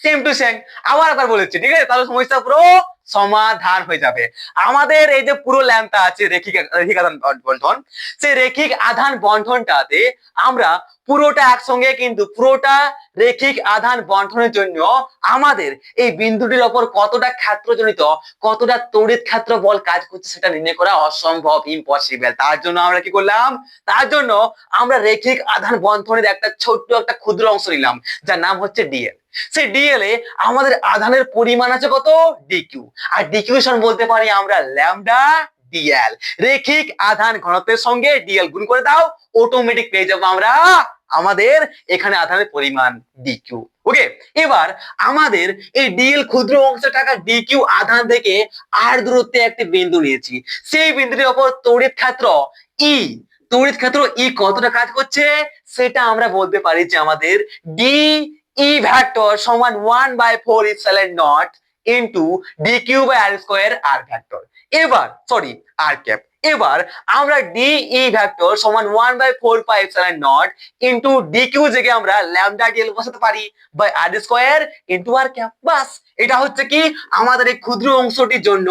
সেম টু সেম। আবার একবার বলেছি, ঠিক আছে, তাহলে সমস্যা পুরো সমাধান হয়ে যাবে। আমাদের এই যে পুরো ল্যাম্পটা আছে রেখিক রেখিক আধান বন্টন, সেই রেখিক আধান বন্টনটাতে আমরা পুরোটা একসঙ্গে, কিন্তু পুরোটা রেখিক আধান বন্টনের জন্য আমাদের এই বিন্দুটির ওপর কতটা ক্ষেত্রজনিত, কতটা তড়িৎ ক্ষেত্র বল কাজ করছে সেটা নির্ণয় করা অসম্ভব, ইম্পসিবল। তার জন্য আমরা কি করলাম, তার জন্য আমরা রেখিক আধান বন্টনের একটা ছোট্ট একটা ক্ষুদ্র অংশ নিলাম, যার নাম হচ্ছে ডিএল। সেই ডিএল এ আমাদের আধানের পরিমাণ আছে কত, ডিকিউ, আর ডিকিউ সমান বলতে পারি আমরা ল্যামডা ডিএল। রেখিক আধান ঘনত্বের সঙ্গে ডিএল গুণ করে দাও, অটোমেটিক পেয়ে যাবো আমরা আমাদের এখানে আধানের পরিমাণ ডিকিউ, ওকে। এবার আমাদের এই ডিএল ক্ষুদ্র অংশে থাকা ডিকিউ আধান থেকে আর দূরত্বে একটি বিন্দু নিয়েছি, সেই বিন্দুটির উপর তড়িৎ ক্ষেত্র ই, তড়িৎ ক্ষেত্র ই কতটা কাজ করছে সেটা আমরা বলতে পারি যে আমাদের ডি ই ভেক্টর সমান 1/4 epsilon not into D Q by R square r vector. এবার সরি, আর ক্যাপ। এবার আমরা ডিই ভেক্টর সমান 1/4 pi epsilon not into D q জায়গায় আমরা ল্যামডা ডিএল বসাতে পারি by R square into r cap, বাস। এটা হচ্ছে কি আমাদের এই ক্ষুদ্র অংশটির জন্য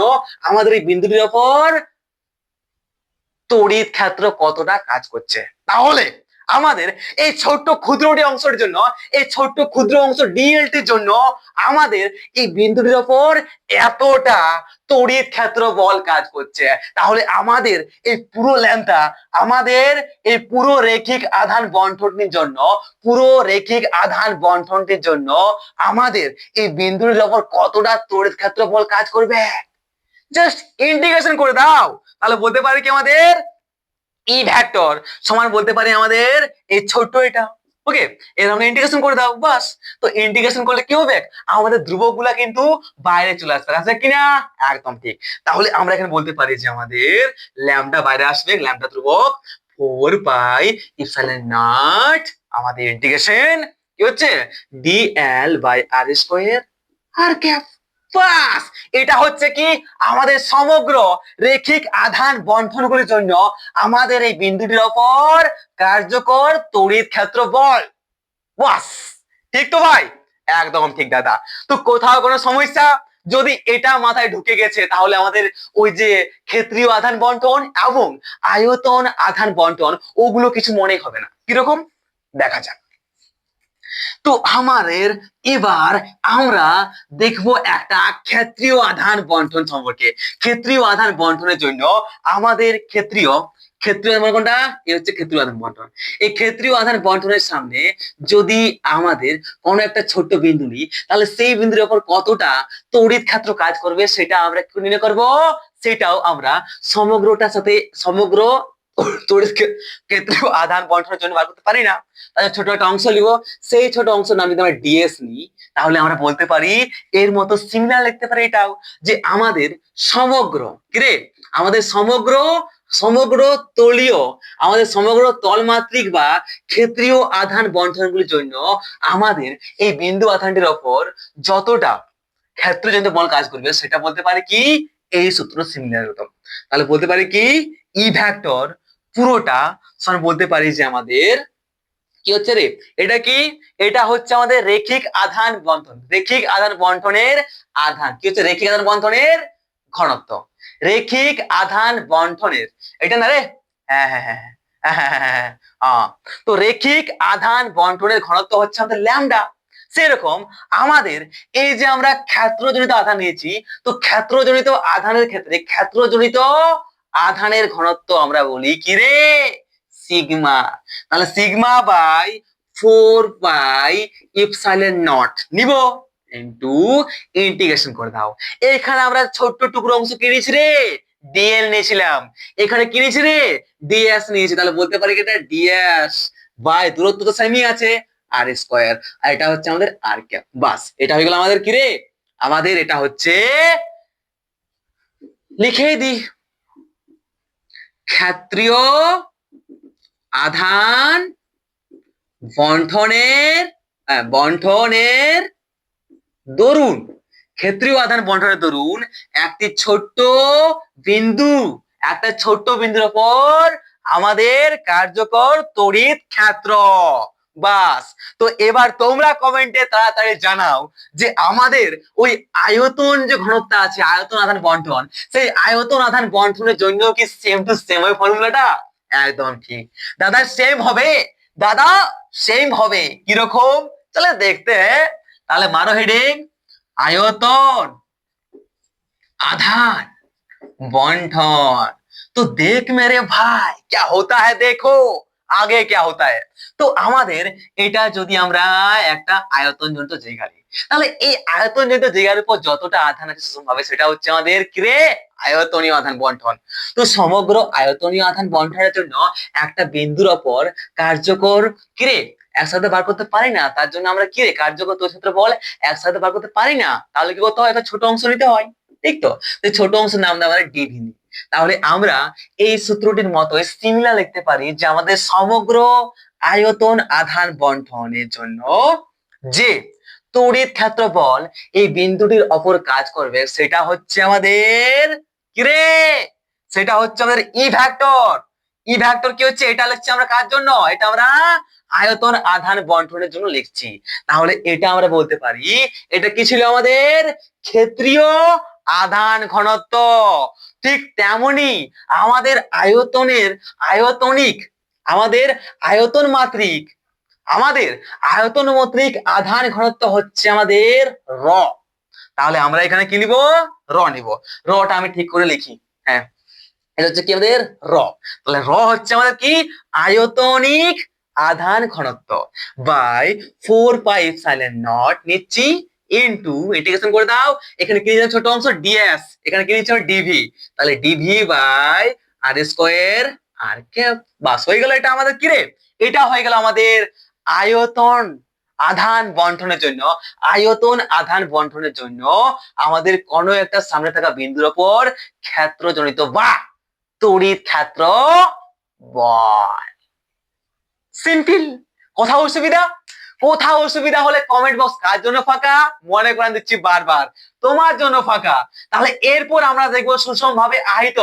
আমাদের এই বিন্দুটির উপর তড়িৎ ক্ষেত্র কতটা কাজ করছে। তাহলে আমাদের এই ছোট্ট ক্ষুদ্রটি অংশের জন্য, এই ছোট্ট ক্ষুদ্র অংশ ডিএলটির জন্য আমাদের এই বিন্দুটির ওপর এতটা তড়িৎ ক্ষেত্র বল কাজ করছে। তাহলে আমাদের এই পুরো ল্যাম্পটা, আমাদের এই পুরো রেখিক আধান বন্টনটির জন্য, পুরো রেখিক আধান বন্টনটির জন্য আমাদের এই বিন্দুটির ওপর কতটা তড়িৎ ক্ষেত্র বল কাজ করবে, জাস্ট ইন্টিগ্রেশন করে দাও। তাহলে বলতে পারি কি আমাদের ই ভেক্টর সমান বলতে পারি আমাদের এই ছোট্ট এটা, ওকে। এরকম ইন্টিগ্রেশন করে দাও, বাস। তো ইন্টিগ্রেশন করলে কি হবে, আমাদের ধ্রুবক গুলা কিন্তু বাইরে চলে আসবে, আছে কিনা? একদম ঠিক। তাহলে আমরা এখানে বলতে পারি যে আমাদের ল্যামডা বাইরে আসবে, ল্যামডা ধ্রুবক 4 পাই ইপসাইলন নট, আমাদের ইন্টিগ্রেশন কি হচ্ছে d l by R square r cap, বাস। এটা হচ্ছে কি আমাদের সমগ্র রেখিক আধান বন্টনগুলির জন্য আমাদের এই বিন্দুটির ওপর কার্যকর তড়িৎ ক্ষেত্র বল, বাস। ঠিক তো ভাই? একদম ঠিক দাদা। তো কোথাও কোনো সমস্যা? যদি এটা মাথায় ঢুকে গেছে তাহলে আমাদের ওই যে ক্ষেত্রীয় আধান বন্টন এবং আয়তন আধান বন্টন ওগুলো কিছু মনেই হবে না। কিরকম দেখা যাক। তো আমাদের এবার আমরা দেখবো একটা ক্ষেত্রীয় আধান বন্টন সম্পর্কে। ক্ষেত্রীয় আধান বন্টনের জন্য আমাদের ক্ষেত্রীয় ক্ষেত্রীয় আধান কোনটা? এই হচ্ছে ক্ষেত্রীয় আধান বন্টন। এই ক্ষেত্রীয় আধান বন্টনের সামনে যদি আমাদের কোনো একটা ছোট্ট বিন্দু নিই, তাহলে সেই বিন্দুর উপর কতটা তড়িৎ ক্ষেত্র কাজ করবে সেটা আমরা কি নির্ণয় করবো? সেটাও আমরা সমগ্রটার সাথে সমগ্র তড়িৎ ক্ষেত্রীয় আধান বন্টনের জন্য বার করতে পারি না। তাহলে ছোট একটা অংশ নিব, সেই ছোট অংশ নাম যদি আমরা ডিএস নিই, তাহলে আমরা বলতে পারি এর মতো সিমিলার লিখতে পারি এটাও, যে আমাদের সমগ্র কিরে আমাদের সমগ্র সমগ্র তলীয় আমাদের সমগ্র তলমাত্রিক বা ক্ষেত্রীয় আধান বন্টনগুলির জন্য আমাদের এই বিন্দু আধানটির ওপর যতটা ক্ষেত্রজনিত বল কাজ করবে সেটা বলতে পারি কি এই সূত্র সিমিলার হতো। তাহলে বলতে পারি কি ই ভেক্টর পুরোটা সমান বলতে পারি যে আমাদের কি হচ্ছে রে, এটা কি, এটা হচ্ছে আমাদের রেখিক আধান বন্টন। রেখিক আধান বন্টনের আধান কি হচ্ছে? রেখিক আধান বন্টনের ঘনত্ব। রেখিক আধান বন্টনের, এটা না রে? হ্যাঁ হ্যাঁ হ্যাঁ হ্যাঁ হ্যাঁ হ্যাঁ হ্যাঁ হ্যাঁ। তো রেখিক আধান বন্টনের ঘনত্ব হচ্ছে আমাদের ল্যামডা। সেরকম আমাদের এই যে আমরা ক্ষেত্রজনিত আধান নিয়েছি, তো ক্ষেত্রজনিত আধানের ক্ষেত্রে ক্ষেত্রজনিত আধানের ঘনত্ব আমরা বলি কি রে? সিগমা। তাহলে sigma by 4 pi epsilon not নিব ইনটু ইন্টিগ্রেশন করে দাও। এখানে আমরা ছোট্ট টুকরো অংশ কি নিয়েছি রে? ডিএল নিয়েছিলাম। এখানে কি নিয়েছি রে? ডিএস নিয়েছি। তাহলে বলতে পারি কি এটা ডিএস বাই দূরত্ব তো সেমই আছে আর স্কয়ার, আর এটা হচ্ছে আমাদের আর ক্যাপ। বাস, এটা হয়ে গেল আমাদের কি রে? আমাদের এটা হচ্ছে, লিখেই দি, ক্ষেত্রীয় আধান বন্টনের বন্টনের দরুন, ক্ষেত্রীয় আধান বন্টনের দরুন একটি ছোট্ট বিন্দু, একটা ছোট্ট বিন্দুর উপর আমাদের কার্যকর তড়িৎ ক্ষেত্র। বাস। তো এবার তোমরা কমেন্টে তাড়াতাড়ি জানাও যে আমাদের ওই আয়তন যে ঘনত্ব আছে, আয়তন আধান বন্টন, সেই আয়তন আধান বন্টনের জন্য কি সেম টু সেম ওই ফর্মুলাটা? একদম ঠিক দাদা, সেম হবে দাদা, সেম হবে। কিরকম? চলে দেখতে हैं। তাহলে মারো হেডিং, आयतन आधान बंटन। तो देख मेरे भाई क्या होता है, देखो আগে क्या होता है। তো আমাদের এটা যদি আমরা একটা আয়তনজনিত জায়গা নিই, তাহলে এই আয়তনজনিত জায়গার উপর যতটা আধান আছে সুষম ভাবে সেটা হচ্ছে আমাদের কি রে? আয়তনীয় আধান বন্টন। তো সমগ্র আয়তনীয় আধান বন্টনের জন্য একটা বিন্দুর ওপর কার্যকর কি রে একসাথে বার করতে পারি না, তার জন্য আমরা কি রে কার্যকর তড়িৎ বল একসাথে বার করতে পারি না। তাহলে কি করতে হয়? একটা ছোট অংশ নিতে হয়, ঠিক তো? ছোট অংশের নাম দেওয়া ডিভি নিই। তাহলে আমরা এই সূত্রটির মতো সিমিলার লিখতে পারি যে আমাদের সমগ্র আয়তন আধান বন্টনের জন্য যে তড়িৎ ক্ষেত্র বল এই বিন্দুটির ওপর কাজ করবে সেটা হচ্ছে আমাদের কি রে? সেটা হচ্ছে আমাদের ই ভেক্টর। ই ভেক্টর কি হচ্ছে? এটা লিখছি আমরা কার জন্য? এটা আমরা আয়তন আধান বন্টনের জন্য লিখছি। তাহলে এটা আমরা বলতে পারি এটা কি ছিল? আমাদের ক্ষেত্রীয় আধান ঘনত্ব। ঠিক তেমনি আমাদের আয়তনের আয়তনিক আমাদের আয়তন মাত্রিক আমাদের আয়তন মাত্রিক আধান ঘনত্ব হচ্ছে আমাদের র। তাহলে আমরা এখানে কি নিব? র নিব। রটা আমি ঠিক করে লিখি। হ্যাঁ, এটা হচ্ছে কি আমাদের র। তাহলে র হচ্ছে আমাদের কি? আয়তনিক আধান ঘনত্ব বাই 4 পাই এপসাইলন নট নিচ্ছি ইনটু ইন্টিগ্রেশন করে দাও। এখানে কি নিচ্ছে? ছোট অংশ ডিএস, এখানে কি নিচ্ছে? ডিভি। তাহলে d V by r square r cap. বাস, হয়ে গেল। এটা আমাদের কি রে? এটা হয়ে গেল আমাদের আয়তন আধান বন্টনের জন্য। আয়তন আধান বন্টনের জন্য আমাদের কোনো একটা সামনে থাকা বিন্দুর উপর ক্ষেত্রজনিত বা তড়িৎ ক্ষেত্র বল। সিম্পল। কোথাও অসুবিধা? কোথাও অসুবিধা হলে কমেন্ট বক্স কার জন্য ফাঁকা? মনে করেন দিচ্ছি বারবার, তোমার জন্য ফাঁকা। তাহলে এরপর আমরা দেখবো সুষম ভাবে আহিত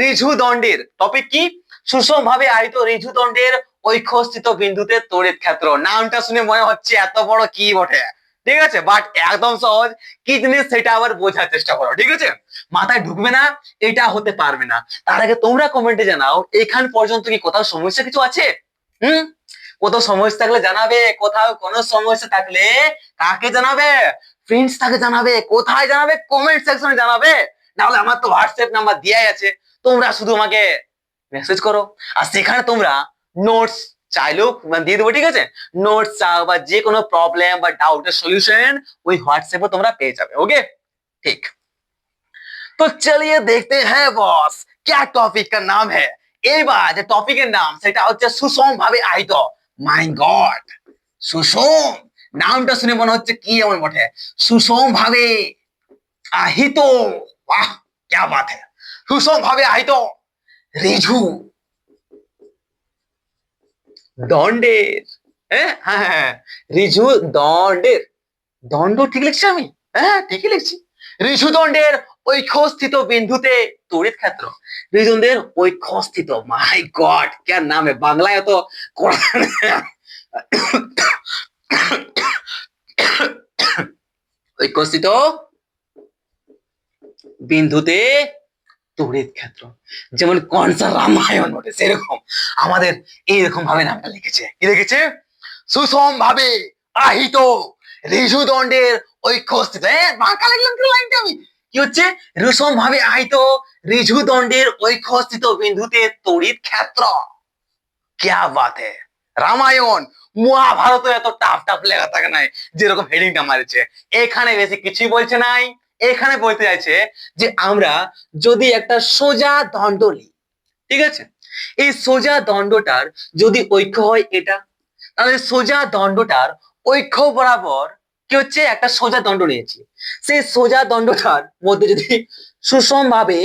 ঋজু দণ্ডের টপিক কি? সুষম ভাবে আহিত ঋজু দণ্ডের ঐক্যস্থিত বিন্দুতে তড়িৎ ক্ষেত্র। নামটা শুনে মনে হচ্ছে এত বড় কি বটে, ঠিক আছে, বাট একদম সহজ। কি জিনিস সেটা আবার বোঝার চেষ্টা করো, ঠিক আছে? মাথায় ঢুকবে না, এটা হতে পারবে না। তার আগে তোমরা কমেন্টে জানাও এখান পর্যন্ত কি কোথাও সমস্যা কিছু আছে? হুম, কোথাও সমস্যা থাকলে জানাবে, কোথাও কোনো সমস্যা থাকলে কাকে জানাবে? ফ্রেন্ডস তাকে জানাবে। কোথায় জানাবে? কমেন্ট সেকশনে জানাবে। নাহলে আমার তো হোয়াটসঅ্যাপ নাম্বার দেয়াই আছে, তোমরা শুধু আমাকে মেসেজ করো, আর সেখানে তোমরা নোটস চাইলেও দিয়ে দেবো, ঠিক আছে? নোটস চাও বা যে কোনো প্রবলেম বা ডাউটের সলিউশন ওই হোয়াটসঅ্যাপে তোমরা পেয়ে যাবে। ওকে, ठीक। तो चलिए देखते हैं बॉस क्या टॉपिक का नाम है। এবার যে টপিকের নাম সেটা হচ্ছে সুষম ভাবে আহিত। মাই গড, সুষম নামটা শুনে মনে হচ্ছে কি এমন বটে, সুষম ভাবে আহিত। বাহ, क्या बात है। সুষম ভাবে আহিত ঋজু দণ্ডের, হ্যাঁ হ্যাঁ হ্যাঁ, ঋজু দণ্ডের, দণ্ড ঠিক লিখছি আমি? হ্যাঁ ঠিকই লিখছি। ঋজুদণ্ডের ঐক্যস্থিত বিন্দুতে তড়িৎ ক্ষেত্র। ঋজুদণ্ডের ঐক্যস্থিত, মাই গড क्या नाम है, বাংলায় তো ঐক্যস্থিত বিন্দুতে তড়িৎ ক্ষেত্র, যেমন কনসা রামায়ণ বটে সেরকম আমাদের এইরকম ভাবে নামটা লিখেছে। কি লিখেছে? সুষম ভাবে আহিত ঋজুদণ্ডের ঐক্যস্থিত, বাঁকা লিখলাম কি লাইনটা আমি, কি হচ্ছে? সুষম ভাবে আহিত ঋজুদণ্ডের ঐক্যস্থিত বিন্দুতে তড়িৎ ক্ষেত্র। क्या बात है। রামায়ণ মহাভারত এত টাফ টাফ লেখা থাকে নাই যেরকম হেডিংটা মারেছে। এখানে বেশি কিছুই বলছে নাই, এখানে বলতে চাইছে যে আমরা যদি একটা সোজা দণ্ড নিই, ঠিক আছে, এই সোজা দণ্ডটার যদি ঐক্য হয় এটা, তাহলে সোজা দণ্ডটার ঐক্য বরাবর কি হচ্ছে, একটা সোজা দণ্ড নিয়েছি, সেই সোজা দণ্ডটার মধ্যে যদি সুষম ভাবে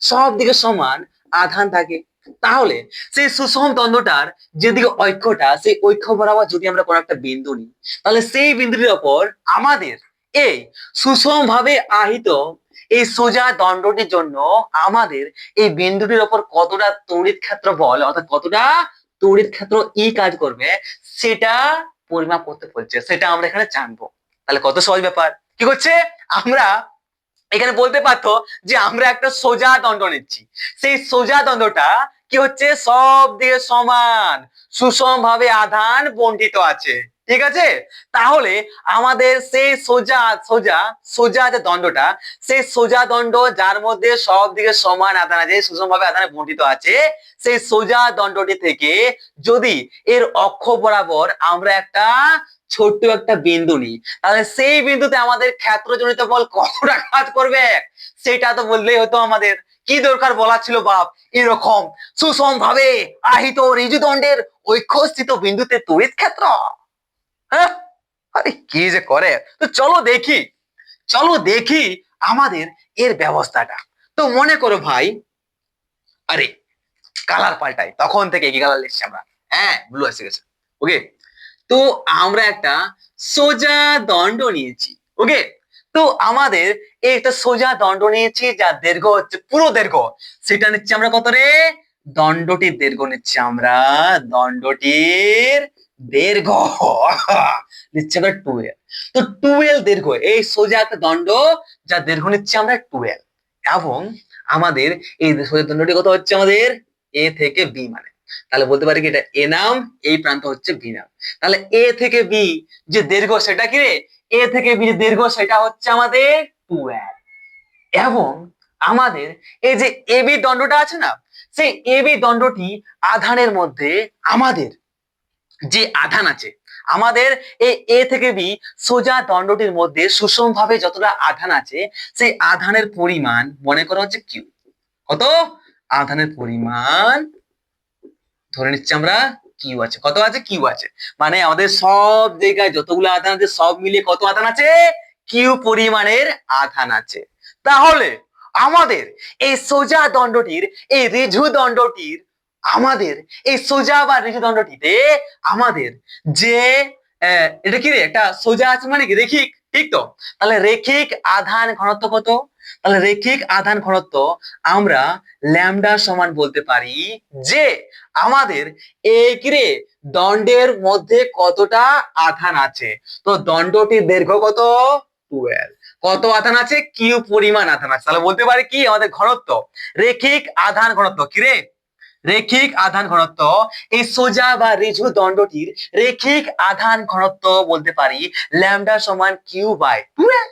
সব দিকে সমান আধান থাকে, তাহলে সেই সুষম দণ্ডটার যেদিকে ঐক্যটা, সেই ঐক্য বরাবর যদি আমরা কোনো একটা বিন্দু নিই, তাহলে সেই বিন্দুটির ওপর আমাদের এই সুষম ভাবে আহিত এই সোজা দণ্ডটির জন্য আমাদের এই বিন্দুটির ওপর কতটা তড়িৎ ক্ষেত্র বল, অর্থাৎ কতটা তড়িৎ ক্ষেত্র ই কাজ করবে সেটা পরিমাপ করতে বলছে, সেটা আমরা এখানে জানবো। তাহলে কত সহজ ব্যাপার। কি করছে, আমরা এখানে বলতে পারতো যে আমরা একটা সোজা দণ্ড নিচ্ছি, সেই সোজা দণ্ডটা কি হচ্ছে, সব দিকে সমান সুষম ভাবে আধান বন্টিত আছে, ঠিক আছে? তাহলে আমাদের সেই সোজা সোজা সোজা যে দণ্ডটা, সেই সোজা দণ্ড যার মধ্যে সব দিকে সমান আধান আছে, সুষম ভাবে আধানে বন্টিত আছে, সেই সোজা দণ্ডটি থেকে যদি এর অক্ষ বরাবর আমরা একটা ছোট্ট একটা বিন্দু নিই, তাহলে সেই বিন্দুতে আমাদের ক্ষেত্রজনিত বল কতটা কাজ করবে সেটা তো বললেই হতো আমাদের। কি দরকার বলা ছিল বাপ, এরকম সুষম ভাবে আহিত ঋজুদণ্ডের ঐক্যস্থিত বিন্দুতে তড়িৎ ক্ষেত্র। হ্যাঁ, আরে কি যে করে। তো চলো দেখি, চলো দেখি আমাদের এর ব্যবস্থাটা। তো মনে করো ভাই, আরে কালার পাল্টাই, তখন থেকে কি কালার লিখছি আমরা? হ্যাঁ, ব্লু এসে গেছে। ওকে, তো আমরা একটা সোজা দণ্ড নিয়েছি। ওকে, তো আমাদের এই একটা সোজা দণ্ড নিয়েছি যার দৈর্ঘ্য হচ্ছে, পুরো দৈর্ঘ্য সেটা নিচ্ছি আমরা কত রে, দণ্ডটির দৈর্ঘ্য নিচ্ছি আমরা, দণ্ডটির দৈর্ঘ্য নিচ্ছি আমরা 12। তো 12 দৈর্ঘ্য, এই সোজা একটা দণ্ড যার দৈর্ঘ্য নিচ্ছি আমরা 12, এবং আমাদের এই সোজা দণ্ডটি কত হচ্ছে আমাদের, এ থেকে বি, মানে তাহলে বলতে পারি কি এটা এ নাম, এই প্রান্ত হচ্ছে বি নাম। তাহলে এ থেকে বি যে দৈর্ঘ্য সেটা কি রে, এ থেকে বি যে দৈর্ঘ্য সেটা হচ্ছে আমাদের 12। এবং আমাদের এই যে এবি দণ্ডটা আছে না, সেই এবি দণ্ডটি আধানের মধ্যে আমাদের যে আধান আছে, আমাদের এই এ থেকে বি সোজা দণ্ডটির মধ্যে সুষম ভাবে যতটা আধান আছে, সেই আধানের পরিমাণ মনে করা হচ্ছে কিউ। কত আধানের পরিমাণ ধরে নিচ্ছি আমরা কিউ আছে, কত আছে, কিউ আছে, মানে আমাদের সব জায়গায় যতগুলো আধান আছে সব মিলিয়ে কত আধান আছে, কিউ পরিমাণের আধান আছে। তাহলে আমাদের এই সোজা দণ্ডটির, এই ঋজু দণ্ডটির, আমাদের এই সোজা বা ঋজু দণ্ডটিতে আমাদের যে এটা কি রে, একটা সোজা আছে মানে কি রেখিক, ঠিক তো? তাহলে রেখিক আধান ঘনত্ব কত, তাহলে রেখিক আধান ঘনত্ব আমরা ল্যামডা সমান বলতে পারি যে আমাদের এই কি রে দণ্ডের মধ্যে কতটা আধান আছে। তো দণ্ডটির দৈর্ঘ্য কত, 12, কত আধান আছে, কিউ পরিমাণ আধান আছে, তাহলে বলতে পারি কি আমাদের ঘনত্ব, রেখিক আধান ঘনত্ব কি রে, রেখিক আধান ঘনত্ব, এই সোজা বা ঋজু দণ্ডটির রেখিক আধান ঘনত্ব বলতে পারি ল্যামডা সমান কিউ বাই 2l।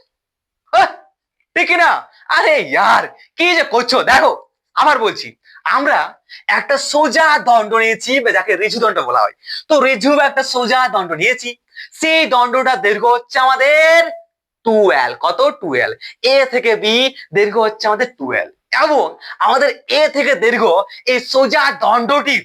ঠিক না? আরে ইয়ার, কি যে করছো দেখো, আবার বলছি, আমরা একটা সোজা দণ্ড নিয়েছি যাকে ঋজু দণ্ড বলা হয়। তো ঋজু একটা সোজা দণ্ড নিয়েছি, সেই দণ্ডটার দৈর্ঘ্য হচ্ছে আমাদের 2l। কত? 2l। এ থেকে বি দৈর্ঘ্য হচ্ছে আমাদের 2l, এবং আমাদের এ থেকে দৈর্ঘ্য এই সোজা দণ্ডটির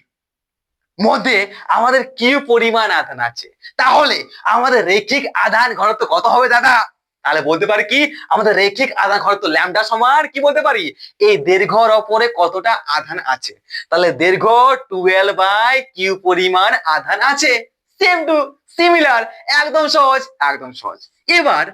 মধ্যে আমাদের কি পরিমাণ আধান আছে, তাহলে আমাদের রৈখিক আধান ঘনত্ব কত হবে দাদা? তাহলে বলতে পারি কি, আমাদের রৈখিক আধান ঘনত্ব ল্যামডা সমান কি বলতে পারি, এই দৈর্ঘ্যর উপরে কতটা আধান আছে। তাহলে দৈর্ঘ্য 12 বাই কিউ পরিমাণ আধান আছে। সেম টু সিমিলার, একদম সহজ, একদম সহজ। এবার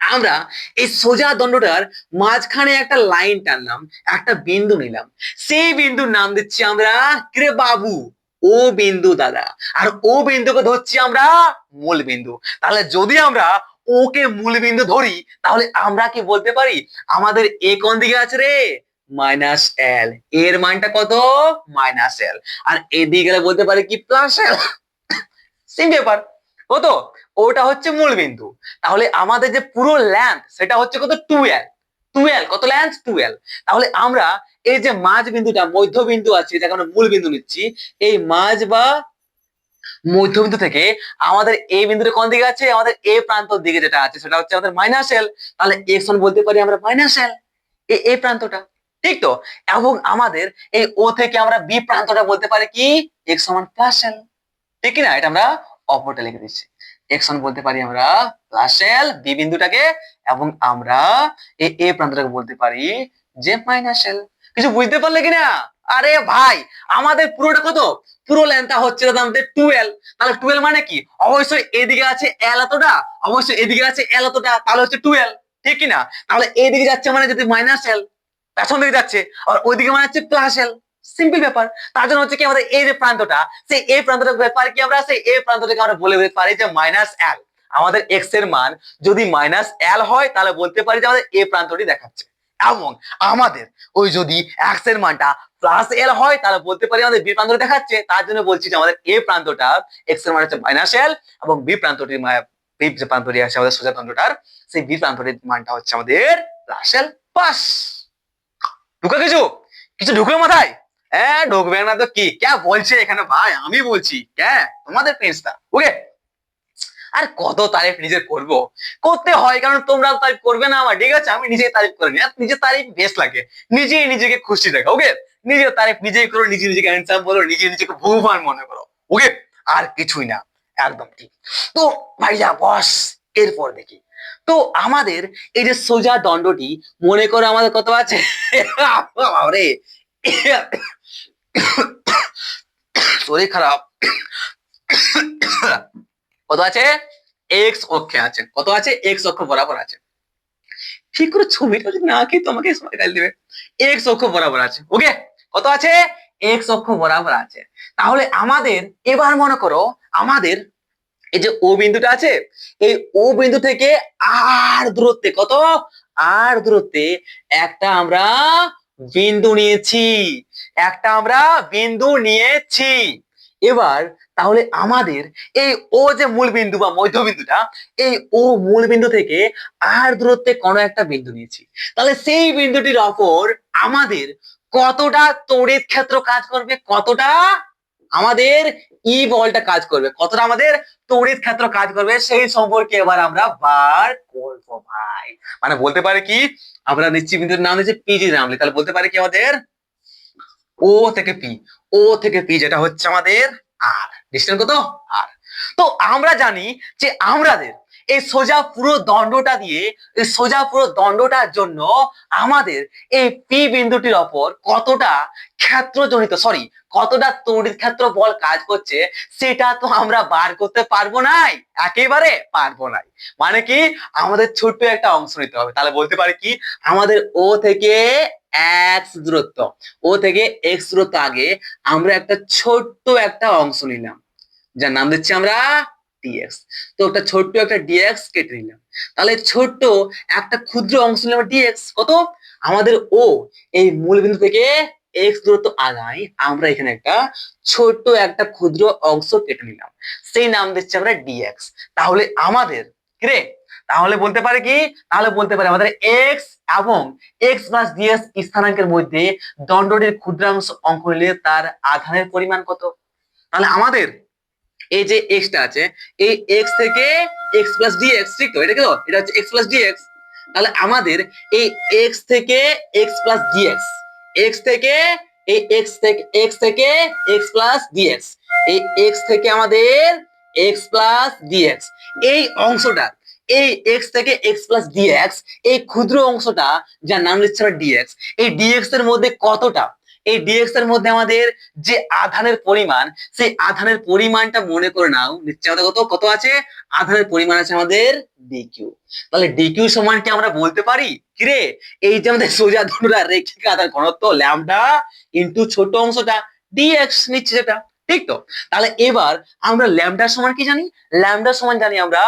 আমরা এই সোজা দণ্ডটার মাঝখানে একটা লাইন টানলাম, একটা বিন্দু নিলাম, সেই বিন্দুর নাম দিচ্ছি আমরা রে বাবু ও বিন্দু দাদা, আর ও বিন্দুকে ধরছি আমরা মূল বিন্দু। তাহলে যদি আমরা ওকে মূল বিন্দু ধরি, তাহলে আমরা কি বলতে পারি, আমাদের এ কোন দিকে আছে রে, -l, এর মানটা কত, -l, আর এদিকে গেলে বলতে পারি কি, +l। সেম ব্যাপার, কত, ওটা হচ্ছে মূল বিন্দু। তাহলে আমাদের যে পুরো লেন্থ সেটা হচ্ছে কত, 2l। 2l কত লেন্থ, 2l। তাহলে আমরা এই যে মাঝ বিন্দুটা, মধ্যবিন্দু আছে যাকে আমরা মূল বিন্দু নিচ্ছি, এই মাঝ বা মধ্যবিন্দু থেকে আমাদের এই বিন্দুটা কোন দিকে আছে, আমাদের এ প্রান্তর দিকে যেটা আছে সেটা হচ্ছে আমাদের -l। তাহলে x1 বলতে পারি আমরা -l, এই প্রান্তটা, ঠিক তো। এবং আমাদের এই ও থেকে আমরা বি প্রান্তটা বলতে পারি কি, x সমান +l, ঠিক না? এটা আমরা অপরটা লিখে দিচ্ছি, x1 বলতে পারি আমরা +l বি বিন্দুটাকে, এবং আমরা এই এ প্রান্তটাকে বলতে পারি যে -l। কিছু বুঝতে পারলে কিনা? আরে ভাই, আমাদের পুরোটা কত, পুরো লেন্থটা হচ্ছে দাদা আমাদের 2l। তাহলে 2l মানে কি, অবশ্যই এদিকে আছে l এতটা, অবশ্যই এদিকে আছে l এতটা, তাহলে হচ্ছে 2l, ঠিক কি না? তাহলে এইদিকে যাচ্ছে মানে যদি -l, পেছন দিকে যাচ্ছে, আর ওইদিকে মানে হচ্ছে +l। সিম্পল ব্যাপার। তার জন্য হচ্ছে কি, আমাদের এই যে প্রান্তটা, সেই এই প্রান্তটা ব্যাপার কি, আমরা সেই এই প্রান্তটাকে আমরা বলে দিতে পারি যে -l। আমাদের x এর মান যদি -l হয়, তাহলে বলতে পারি যে আমাদের এই প্রান্তটি দেখাচ্ছে। এবং আমাদের ওই যদি x এর মানটা +l হয়, তাহলে বলতে পারি আমাদের বি প্রান্তটি দেখাচ্ছে। তার জন্য বলছি যে আমাদের এ প্রান্তটা x এর মান হচ্ছে -l, এবং বি প্রান্তটির বি যে প্রান্তটি আছে আমাদের সোজা প্রান্তটার, সেই বি প্রান্তটির মানটা হচ্ছে আমাদের +l। বাস, ঢুকে কিছু, কিছু ঢুকলো মাথায়? হ্যাঁ, ঢুকবে না তো কি, কে বলছে এখানে ভাই, আমি বলছি, কে, তোমাদের প্রিন্সটা। ওকে, আর কত তারিফ নিজে করব, করতে হয়, কারণ তোমরা তারিফ করবে না আমার, ঠিক আছে? আমি নিজেই তারিফ করে নি, নিজে তারিফ বেস্ট লাগে, নিজেই নিজেকে খুশি রাখা। ওকে, নিজের তারিফ নিজেই করো, নিজে নিজেকে হ্যান্ডসাম বলো, নিজে নিজেকে ভগবান মনে করো। ওকে, আর কিছুই না, একদম ঠিক। তো ভাইয়া বস, এরপর দেখি, তো আমাদের এই যে সোজা দণ্ডটি, মনে করো আমাদের কত আছে, আরে শরীর খারাপ, কত আছে, এক্স অক্ষে আছে, কত আছে, এক্স অক্ষ বরাবর আছে। ঠিক করে ছবিটা যদি না আঁকি তোমাকে সবাই গাল দিবে। এক্স অক্ষ বরাবর আছে। ওকে, কত আছে, এক্স অক্ষ বরাবর আছে। তাহলে আমাদের এবার মনে করো, আমাদের এই যে ও বিন্দুটা আছে, এই ও বিন্দু থেকে আর দূরত্বে, কত, আর দূরত্বে একটা আমরা বিন্দু নিয়েছি, একটা আমরা বিন্দু নিয়েছি। এবার তাহলে আমাদের এই ও যে মূল বিন্দু বা মধ্যবিন্দুটা, এই ও মূল বিন্দু থেকে আর দূরত্বে কোনো একটা বিন্দু নিয়েছি, তাহলে সেই বিন্দুটির ওপর আমাদের কতটা তড়িৎ ক্ষেত্র কাজ করবে, কতটা আমাদের ই বলটা কাজ করবে, কতটা আমাদের তড়িৎ ক্ষেত্র কাজ করবে, সেই সম্পর্কে এবার আমরা বার করব ভাই। মানে বলতে পারে কি, আমরা নিশ্চিত বিন্দুর নাম দিচ্ছি পিজি নাম, তাহলে বলতে পারে কি, আমাদের ও থেকে পি, ও থেকে পি যেটা হচ্ছে আমাদের আর, ডিসটেন্স কত, আর। তো আমরা জানি যে আমাদের এই সোজা পুরো দণ্ডটা দিয়ে, এই সোজা পুরো দণ্ডটার জন্য আমাদের এই পি বিন্দুটির ওপর কতটা ক্ষেত্রজনিত, সরি, কতটা তড়িৎ ক্ষেত্র বল কাজ করছে, সেটা তো আমরা বার করতে পারবো নাই, একেবারে পারবো নাই। মানে কি, আমাদের ছোট্ট একটা অংশ নিতে হবে। তাহলে বলতে পারি কি, আমাদের ও থেকে এক্স দূরত্ব, ও থেকে এক্স দূরত্ব আগে আমরা একটা ছোট্ট একটা অংশ নিলাম, যার নাম দিচ্ছি আমরা ডিএক্স। তো একটা ছোট্ট একটা ডিএক্স কেটে নিলাম, তাহলে ছোট্ট একটা ক্ষুদ্র অংশ নিলাম ডিএক্স, কত, আমাদের ও এই মূল বিন্দু থেকে এক্স দূরত্ব আগাই আমরা এখানে একটা ছোট্ট একটা ক্ষুদ্র অংশ কেটে নিলাম, সেই নাম দিচ্ছি আমরা ডিএক্স। তাহলে আমাদের কি রে, তাহলে বলতে পারে কি, তাহলে বলতে পারে আমাদের এক্স এবং এক্স প্লাস ডিএক্স স্থানাঙ্কের মধ্যে দণ্ডটির ক্ষুদ্রাংশ অঙ্ক নিলে তার আধানের পরিমাণ কত। তাহলে আমাদের এই যে এক্সটা আছে, এই এক্স থেকে এক্স প্লাস ডিএক্স, ঠিক তো, এটা কি, এটা হচ্ছে এক্স প্লাস ডিএক্স। তাহলে আমাদের এই এক্স থেকে এক্স প্লাস ডিএক্স, এক্স থেকে এই এক্স থেকে এক্স প্লাস ডিএক্স, এই এক্স থেকে আমাদের এক্স প্লাস ডিএক্স, এই অংশটা, এই এক্স থেকে এক্স প্লাস ডিএক্স, এই ক্ষুদ্র অংশটা যার নাম লিখছে আমরা ডিএক্স, এই ডিএক্স এর মধ্যে কতটা, এই ডিএক্স এর মধ্যে আমাদের যে আধানের পরিমাণ, সেই আধানের পরিমাণটা মনে করে নাও, নিশ্চয় আমাদের কত কত আছে, আধানের পরিমাণ আছে আমাদের ডিকিউ। তাহলে ডিকিউ সমান কি আমরা বলতে পারি কিরে, এই যে আমাদের সোজা ধনুরা রেখিক আধান ঘনত্ব ল্যামডা ইনটু ছোট অংশটা ডিএক্স নিচ্ছে যেটা, ঠিক তো। তাহলে এবার আমরা ল্যামডা সমান কি জানি, ল্যামডা সমান জানি আমরা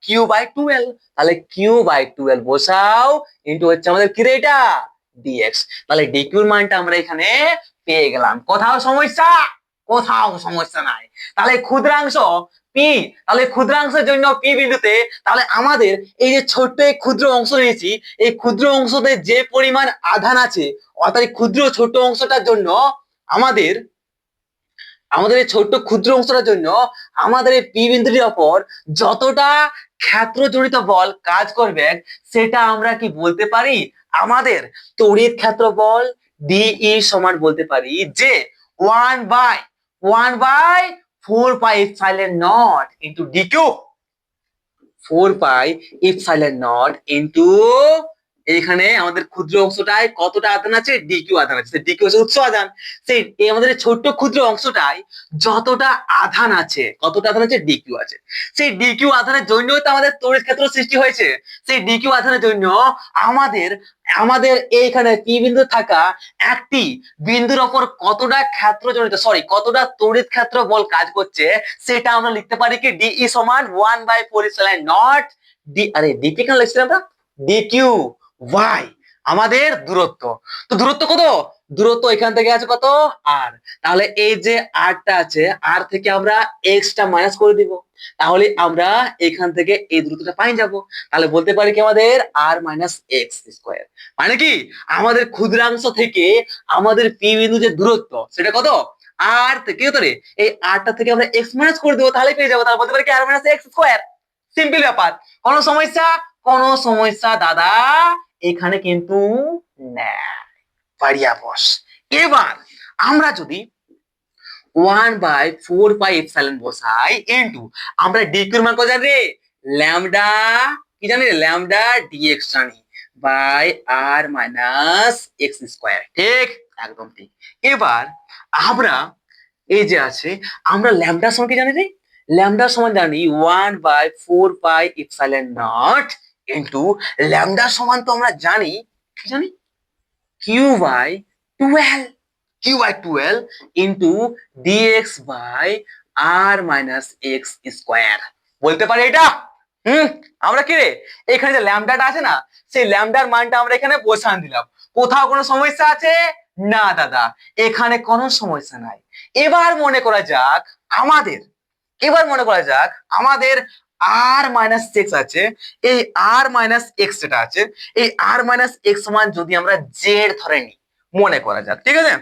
কিউ বাই 12। তাহলে কিউ বাই 12 বসাও ইনটু হচ্ছে আমাদের কি রে এটা ডিএক্স। তাহলে ডিকিউর মানটা আমরা এখানে পেয়ে গেলাম। কোথাও সমস্যা, কোথাও সমস্যা নাই। তাহলে ক্ষুদ্রাংশ পি, তাহলে ক্ষুদ্রাংশের জন্য পি বিন্দুতে, তাহলে আমাদের এই যে ছোট্ট এই ক্ষুদ্র অংশ নিয়েছি, এই ক্ষুদ্র অংশতে যে পরিমাণ আধান আছে, অর্থাৎ এই ক্ষুদ্র ছোট অংশটার জন্য আমাদের, আমাদের এই ছোট্ট ক্ষুদ্র অংশটার জন্য আমাদের এই পি বিন্দুটির ওপর যতটা ক্ষেত্রজনিত বল কাজ করবে, সেটা আমরা কি বলতে পারি, আমাদের তড়িৎ ক্ষেত্র বল ডিই সমান বলতে পারি যে 1/4πε0 ইন্টু ডিকিউ, 4πε0 ইন্টু এখানে আমাদের ক্ষুদ্র অংশটায় কতটা আধান আছে, ডিকিউ আধান আছে, ডিকিউ হচ্ছে উৎস আধান, সেই আমাদের ছোট্ট ক্ষুদ্র অংশটায় যতটা আধান আছে, কতটা আধান আছে, ডিকিউ আছে, সেই ডিকিউ আধানের জন্যই তো আমাদের তড়িৎ ক্ষেত্র সৃষ্টি হয়েছে। সেই ডিকিউ আধানের জন্য আমাদের, আমাদের এইখানে পি বিন্দু থাকা একটি বিন্দুর ওপর কতটা ক্ষেত্রজনিত কতটা তড়িৎ ক্ষেত্র বল কাজ করছে, সেটা আমরা লিখতে পারি কি ডিই সমান 1/4ε0 ডি, আরে ডিপি কেন লিখছিলাম আমরা, ডিকিউ ওয়াই আমাদের দূরত্ব। তো দূরত্ব কত, দূরত্ব এখান থেকে আছে কত আর, তাহলে এই যে আরটা আছে, আর থেকে আমরা এক্সটা মাইনাস করে দিব, তাহলে আমরা এখান থেকে এই দূরত্বটা পাই যাব। তাহলে বলতে পারি কি আমাদের আর মাইনাস এক্স স্কোয়ার, মানে কি আমাদের ক্ষুদ্রাংশ থেকে আমাদের পি বিন্দু যে দূরত্ব সেটা কত, আর থেকে কত রে, এই আরটা থেকে আমরা এক্স মাইনাস করে দেবো, তাহলে পেয়ে যাবো। তাহলে বলতে পারি কি আর মাইনাস এক্স স্কোয়ার, সিম্পল ব্যাপার। কোনো সমস্যা, কোনো সমস্যা দাদা এখানে কিন্তু না, পারিয়া বস। এবার আমরা যদি 1/4πε বসাই ইনটু আমরা ডিকিউর মান কত জানি রে, ল্যামডা কি জানি, ল্যামডা ডিএক্স জানি by R minus X square, ঠিক, একদম ঠিক। এবার আমরা এই যে আছে, আমরা ল্যামডা সমান কি জানি রে, ল্যামডা সমান জানি 1/4πε0 ইনটু ল্যামডা সমান তো আমরা জানি কি জানি, Q by 12, Q by 12 into D X by R minus X square, বলতে পারি এটা। আমরা কি রে, এখানে যে ল্যামডাটা আছে না, সেই ল্যামডার মানটা আমরা এখানে বসান দিলাম। কোথাও কোনো সমস্যা আছে না দাদা, এখানে কোনো সমস্যা নাই। এবার মনে করা যাক আমাদের, এবার মনে করা যাক আমাদের আর মাইনাস এক্স আছে, এই আর মাইনাস এক্স যেটা আছে, এই আর মাইনাস এক্স সমান যদি আমরা জেড ধরে নিই, মনে করা যাক, ঠিক আছে,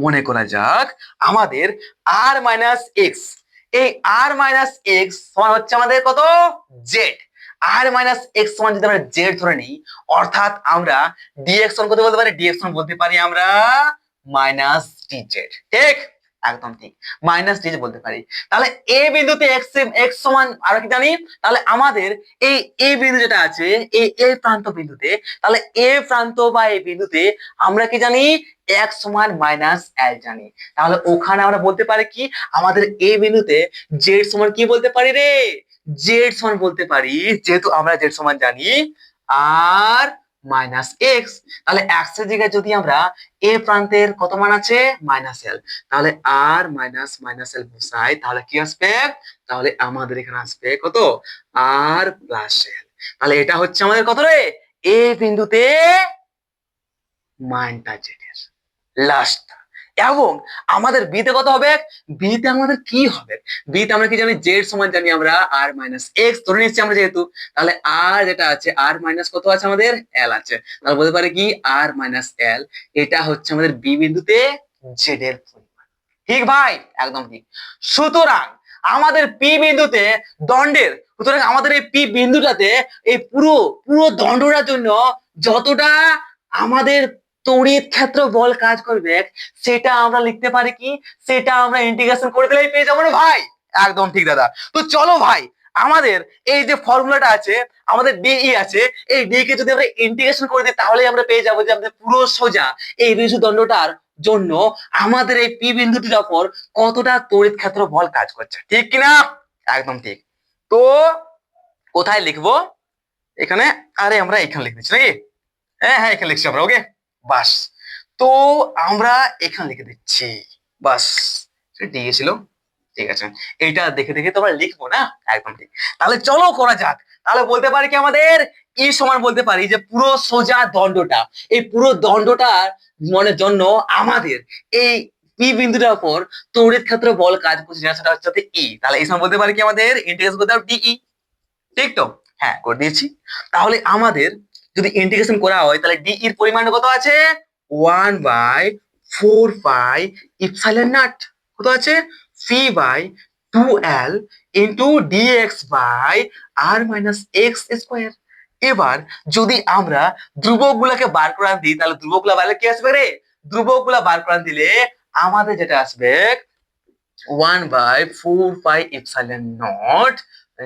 মনে করা যাক আমাদের আর মাইনাস এক্স, এই আর মাইনাস এক্স সমান হচ্ছে আমাদের কত, জেড। আর মাইনাস এক্স সমান যদি আমরা জেড ধরে নিই, অর্থাৎ আমরা ডিএক্স সমান কত বলতে পারি, ডিএক্স সমান বলতে পারি আমরা মাইনাস ডিজেড, ঠিক, একদম ঠিক, মাইনাস ডিজেড বলতে পারি। তাহলে এ বিন্দুতে এক্স এক্স সমান আমরা কি জানি, তাহলে আমাদের এই এ বিন্দু যেটা আছে, এই এ প্রান্ত বিন্দুতে, তাহলে এ প্রান্ত বা এই বিন্দুতে আমরা কি জানি, এক্স সমান মাইনাস এল জানি। তাহলে ওখানে আমরা বলতে পারি কি, আমাদের এ বিন্দুতে জেড সমান কি বলতে পারি রে, জেড সমান বলতে পারি, যেহেতু আমরা জেড সমান জানি আর মাইনাস এক্স, তাহলে এক্স এর জায়গায় যদি আমরা এ প্রান্তের কত মান আছে, মাইনাস এল, তাহলে আর মাইনাস মাইনাস এল বসাই, তাহলে কি আসবে, তাহলে আমাদের এখানে আসবে কত, আর প্লাস এল। তাহলে এটা হচ্ছে আমাদের কত রে, এ বিন্দুতে মানটা জেড এর, লাস্ট। এবং আমাদের বিতে কত হবে? বিতে আমাদের কি হবে? বিতে আমরা কি জানি? জেড সমান জানি আমরা আর মাইনাস এক্স ধরে নিচ্ছি আমরা যেহেতু, তাহলে আর যেটা আছে আর মাইনাস কত আছে আমাদের? এল আছে। তাহলে বলতে পারে কি আর মাইনাস এল, এটা হচ্ছে আমাদের বি বিন্দুতে জেড এর পরিমাণ। ঠিক ভাই? একদম ঠিক। সুতরাং আমাদের পি বিন্দুতে দণ্ডের, সুতরাং আমাদের এই পি বিন্দুটাতে এই পুরো পুরো দণ্ডটার জন্য যতটা আমাদের তড়িৎ ক্ষেত্র বল কাজ করবে সেটা আমরা লিখতে পারি কি? সেটা আমরা ইন্টিগ্রেশন করে দিলেই পেয়ে যাবো না ভাই? একদম ঠিক দাদা। তো চলো ভাই, আমাদের এই যে ফর্মুলাটা আছে, আমাদের ডিই আছে, এই ডি কে যদি আমরা ইন্টিগ্রেশন করে দিই তাহলে আমরা পেয়ে যাবো যে আমাদের পুরো সোজা এই ঋজুদণ্ডটার জন্য আমাদের এই পি বিন্দুটির উপর কতটা তড়িৎ ক্ষেত্র বল কাজ করছে। ঠিক কিনা? একদম ঠিক। তো কোথায় লিখবো? এখানে, আরে আমরা এখানে লিখে দিচ্ছি নাকি? হ্যাঁ হ্যাঁ, এখানে লিখছি আমরা। ওকে, বাস। তো আমরা এখানে লিখে দিচ্ছি, বাস। দিয়ে ছিল, ঠিক আছে। এইটা দেখে দেখে তোমরা লিখবো না? একদম ঠিক। তাহলে চলো করা যাক। তাহলে বলতে পারি কি আমাদের ই সমান বলতে পারি যে পুরো সোজা দণ্ডটা, এই পুরো দণ্ডটার মনের জন্য আমাদের এই পি বিন্দুটার উপর তড়িৎ ক্ষেত্র বল কাজ করছে, সেটা হচ্ছে ই। তাহলে এই সময় বলতে পারি কি আমাদের ইন্টিগ্রেশন করতে হবে ডিই। ঠিক তো? হ্যাঁ, করে দিয়েছি। তাহলে আমাদের যদি ইন্টিগ্রেশন করা হয় তাহলে ডি এর পরিমাণ কত আছে? 1/4 পাই ইপসাইলন নট। কত আছে? P by 2l into D X by R minus X square. এবার যদি আমরা ধ্রুবক গুলাকে বার করে দিই তাহলে ধ্রুবক গুলা বাইরে কি আসবে রে? ধ্রুবক গুলা বার করে দিলে আমাদের যেটা আসবে 1/4 pi epsilon not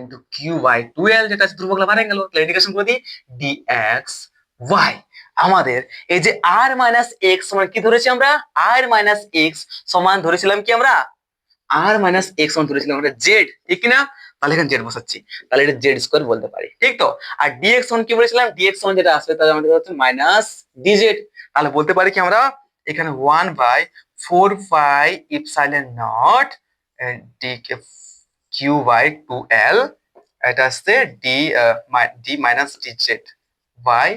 into Q by 2l, যেটা আছে ধ্রুবকগুলো বাড়ে গেল। ইন্টিগ্রেশন করে দিই ডিএক্স ওয়াই। আমাদের এই যে আর মাইনাস এক্স সমান কি ধরেছি আমরা? আর মাইনাস এক্স সমান ধরেছিলাম কি আমরা? আর মাইনাস এক্স সমান ধরেছিলাম আমরা জেড। ঠিক কিনা? তাহলে এখানে জেড বসাচ্ছি, তাহলে এটা জেড স্কোয়ার বলতে পারি। ঠিক তো? আর ডিএক্স সমান কি বলেছিলাম? ডিএক্স সমান যেটা আসবে তাহলে আমাদের হচ্ছে মাইনাস ডিজেড। তাহলে বলতে পারি কি আমরা এখানে 1/4 pi epsilon naught d Q by 2l, এটা আসছে d d minus d z by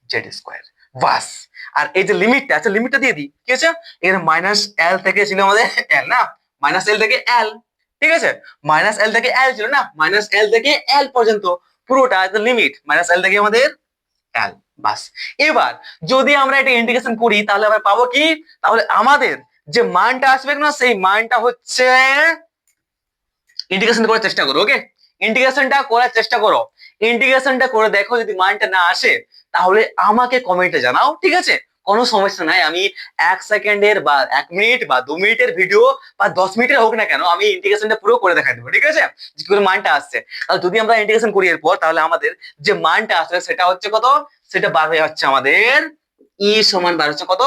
z square. বাস। আর এই যে লিমিটটা আছে, লিমিটটা দিয়ে দিই। কি আছে? এখানে মাইনাস এল থেকে ছিল আমাদের এল না, মাইনাস এল থেকে এল। ঠিক আছে? মাইনাস এল থেকে এল ছিল না, মাইনাস এল থেকে এল পর্যন্ত পুরোটা লিমিট মাইনাস এল থেকে আমাদের এল। বাস। এবার যদি আমরা এটা ইন্টিগ্রেশন করি তাহলে আমরা পাবো কি? তাহলে আমাদের যে মানটা আসবে না সেই মানটা হচ্ছে, ইন্টিগ্রেশন করার চেষ্টা করো। ওকে, ইন্টিগ্রেশনটা করার চেষ্টা করো। ইন্টিগ্রেশনটা করে দেখো যদি মানটা না আসে তাহলে আমাকে কমেন্টে জানাও। ঠিক আছে? কোনো সমস্যা নাই, আমি 1 সেকেন্ডের বা 1 মিনিট বা 2 মিনিটের ভিডিও বা 10 মিনিটের হোক না কেন আমি ইন্টিগ্রেশনটা পুরো করে দেখাই দেবো। ঠিক আছে? যে কি করে মানটা আসছে। তাহলে যদি আমরা ইন্টিগ্রেশন করি এরপর তাহলে আমাদের যে মানটা আসবে সেটা হচ্ছে কত? সেটা বার হয়ে যাচ্ছে আমাদের ই সমান বার হচ্ছে কত?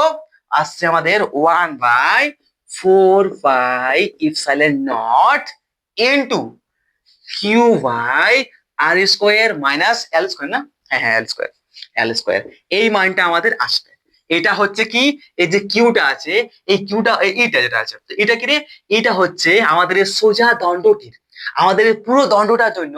আসছে আমাদের 1/4 pi epsilon not into Q by R square minus L square না? হ্যাঁ হ্যাঁ, এল স্কোয়ার, এল স্কোয়ার। এই মানটা আমাদের আসবে। এটা হচ্ছে কি? এই যে কিউটা আছে, এই কিউটা এইটা যেটা আছে এটা কি রে? এটা হচ্ছে আমাদের এই সোজা দণ্ডটির, আমাদের এই পুরো দণ্ডটার জন্য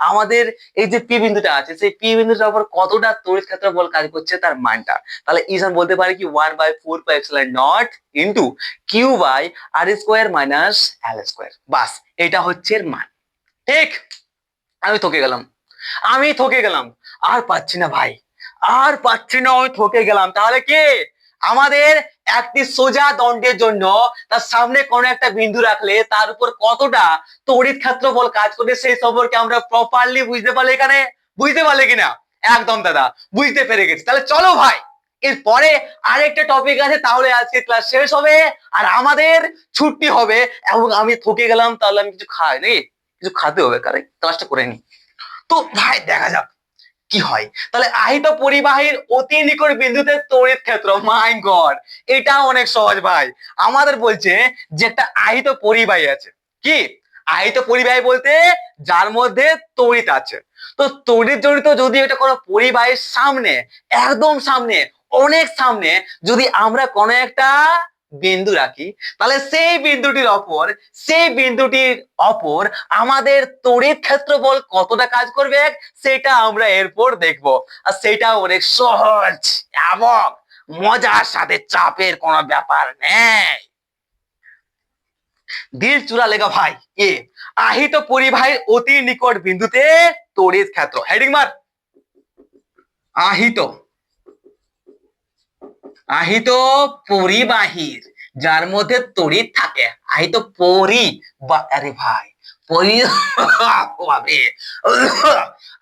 আমাদের এই যে পি বিন্দুটা আছে সেই পি বিন্দুটার উপর কতটা তড়িৎ ক্ষেত্র বল কাজ করছে তার মানটা। তাহলে ইসান বলতে পারি কি 1/4 pi epsilon naught into Q by R square minus L square. বাস, এটা হচ্ছে এর মান। ঠিক? আমি থকে গেলাম, আমি থকে গেলাম, আর পাচ্ছি না ভাই, আর পাচ্ছি না, আমি থকে গেলাম। তাহলে কি আমাদের একটি সোজা দণ্ডের জন্য তার সামনে কোনো একটা বিন্দু রাখলে তার উপর কতটা তড়িৎ ক্ষেত্র বল কাজ করবে সেই সম্পর্কে আমরা প্রপারলি বুঝতে পারলে এখানে, বুঝতে পারলে কিনা? একদম দাদা, বুঝতে পেরে গেছি। তাহলে চলো ভাই, এরপরে আরেকটা টপিক আছে, তাহলে আজকে ক্লাস শেষ হবে আর আমাদের ছুটি হবে। এবং আমি থকে গেলাম, তাহলে আমি কিছু খাই নাকি? কিছু খাতে হবে, কারণ ক্লাসটা করে নি। তো ভাই দেখা যাক কি হয়। তাহলে আহিত পরিবাহীর অতি নিকট বিন্দুতে তড়িৎ ক্ষেত্র, মাই গড, এটা অনেক সহজ ভাই। আমাদের বলছে যে একটা আহিত পরিবাহী আছে। কি আহিত পরিবাহী? বলতে যার মধ্যে তড়িৎ আছে। তো তড়িৎ জড়িত যদি এটা কোনো পরিবাহীর সামনে, একদম সামনে, অনেক সামনে যদি আমরা কোনো একটা বিন্দু রাখি তাহলে সেই বিন্দুটির অপর, সেই বিন্দুটির অপর আমাদের তড়িৎ ক্ষেত্র বল কতটা কাজ করবে সেটা আমরা এরপর দেখবো। আর সেটা অনেক সহজ এবং মজার সাথে চাপের কোনো ব্যাপার নেই। দিল চুরা লেগা ভাই এ আহিত পরিবাহীর অতি নিকট বিন্দুতে তড়িৎ ক্ষেত্র। হেডিং মার। আহিত আহিত পরিবাহীর যার মধ্যে তড়িৎ থাকে, আহিত আরে ভাই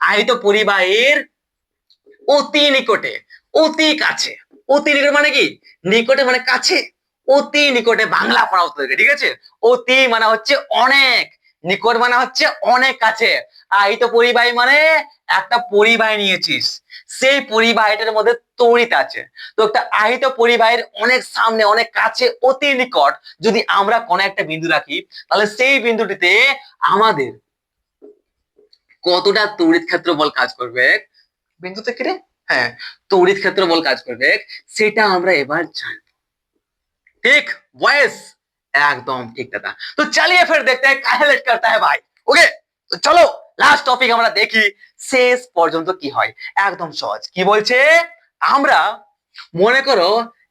আহিত পরিবাহীর অতি নিকটে, অতি কাছে, অতি নিকট মানে কি, নিকটে মানে কাছে, অতি নিকটে বাংলা পড়া হতে, ঠিক আছে? অতি মানে হচ্ছে অনেক, নিকট মানে হচ্ছে অনেক কাছে। আহিত পরিবাহী মানে একটা পরিবাহী নিয়েছিস, সেই পরিবাহীটার মধ্যে তড়িৎ আছে। তো একটা আহিত পরিবাহীর অনেক সামনে, অনেক কাছে, অতি নিকট যদি আমরা কোনো একটা বিন্দু রাখি, তাহলে সেই বিন্দুটিতে আমাদের কতটা তড়িৎ ক্ষেত্র বল কাজ করবে, বিন্দুতে কি রে, হ্যাঁ তড়িৎ ক্ষেত্র বল কাজ করবে, সেটা আমরা এবার জানবো। ঠিক বয়েস, একদম ঠিক দাদা। তো চলিए फिर देखते हैं काहे लेट करता है भाई। ওকে, তো চলো লাস্ট টপিক আমরা দেখি শেষ পর্যন্ত কি হয়। একদম সহজ, কি বলছে, আমরা মনে করো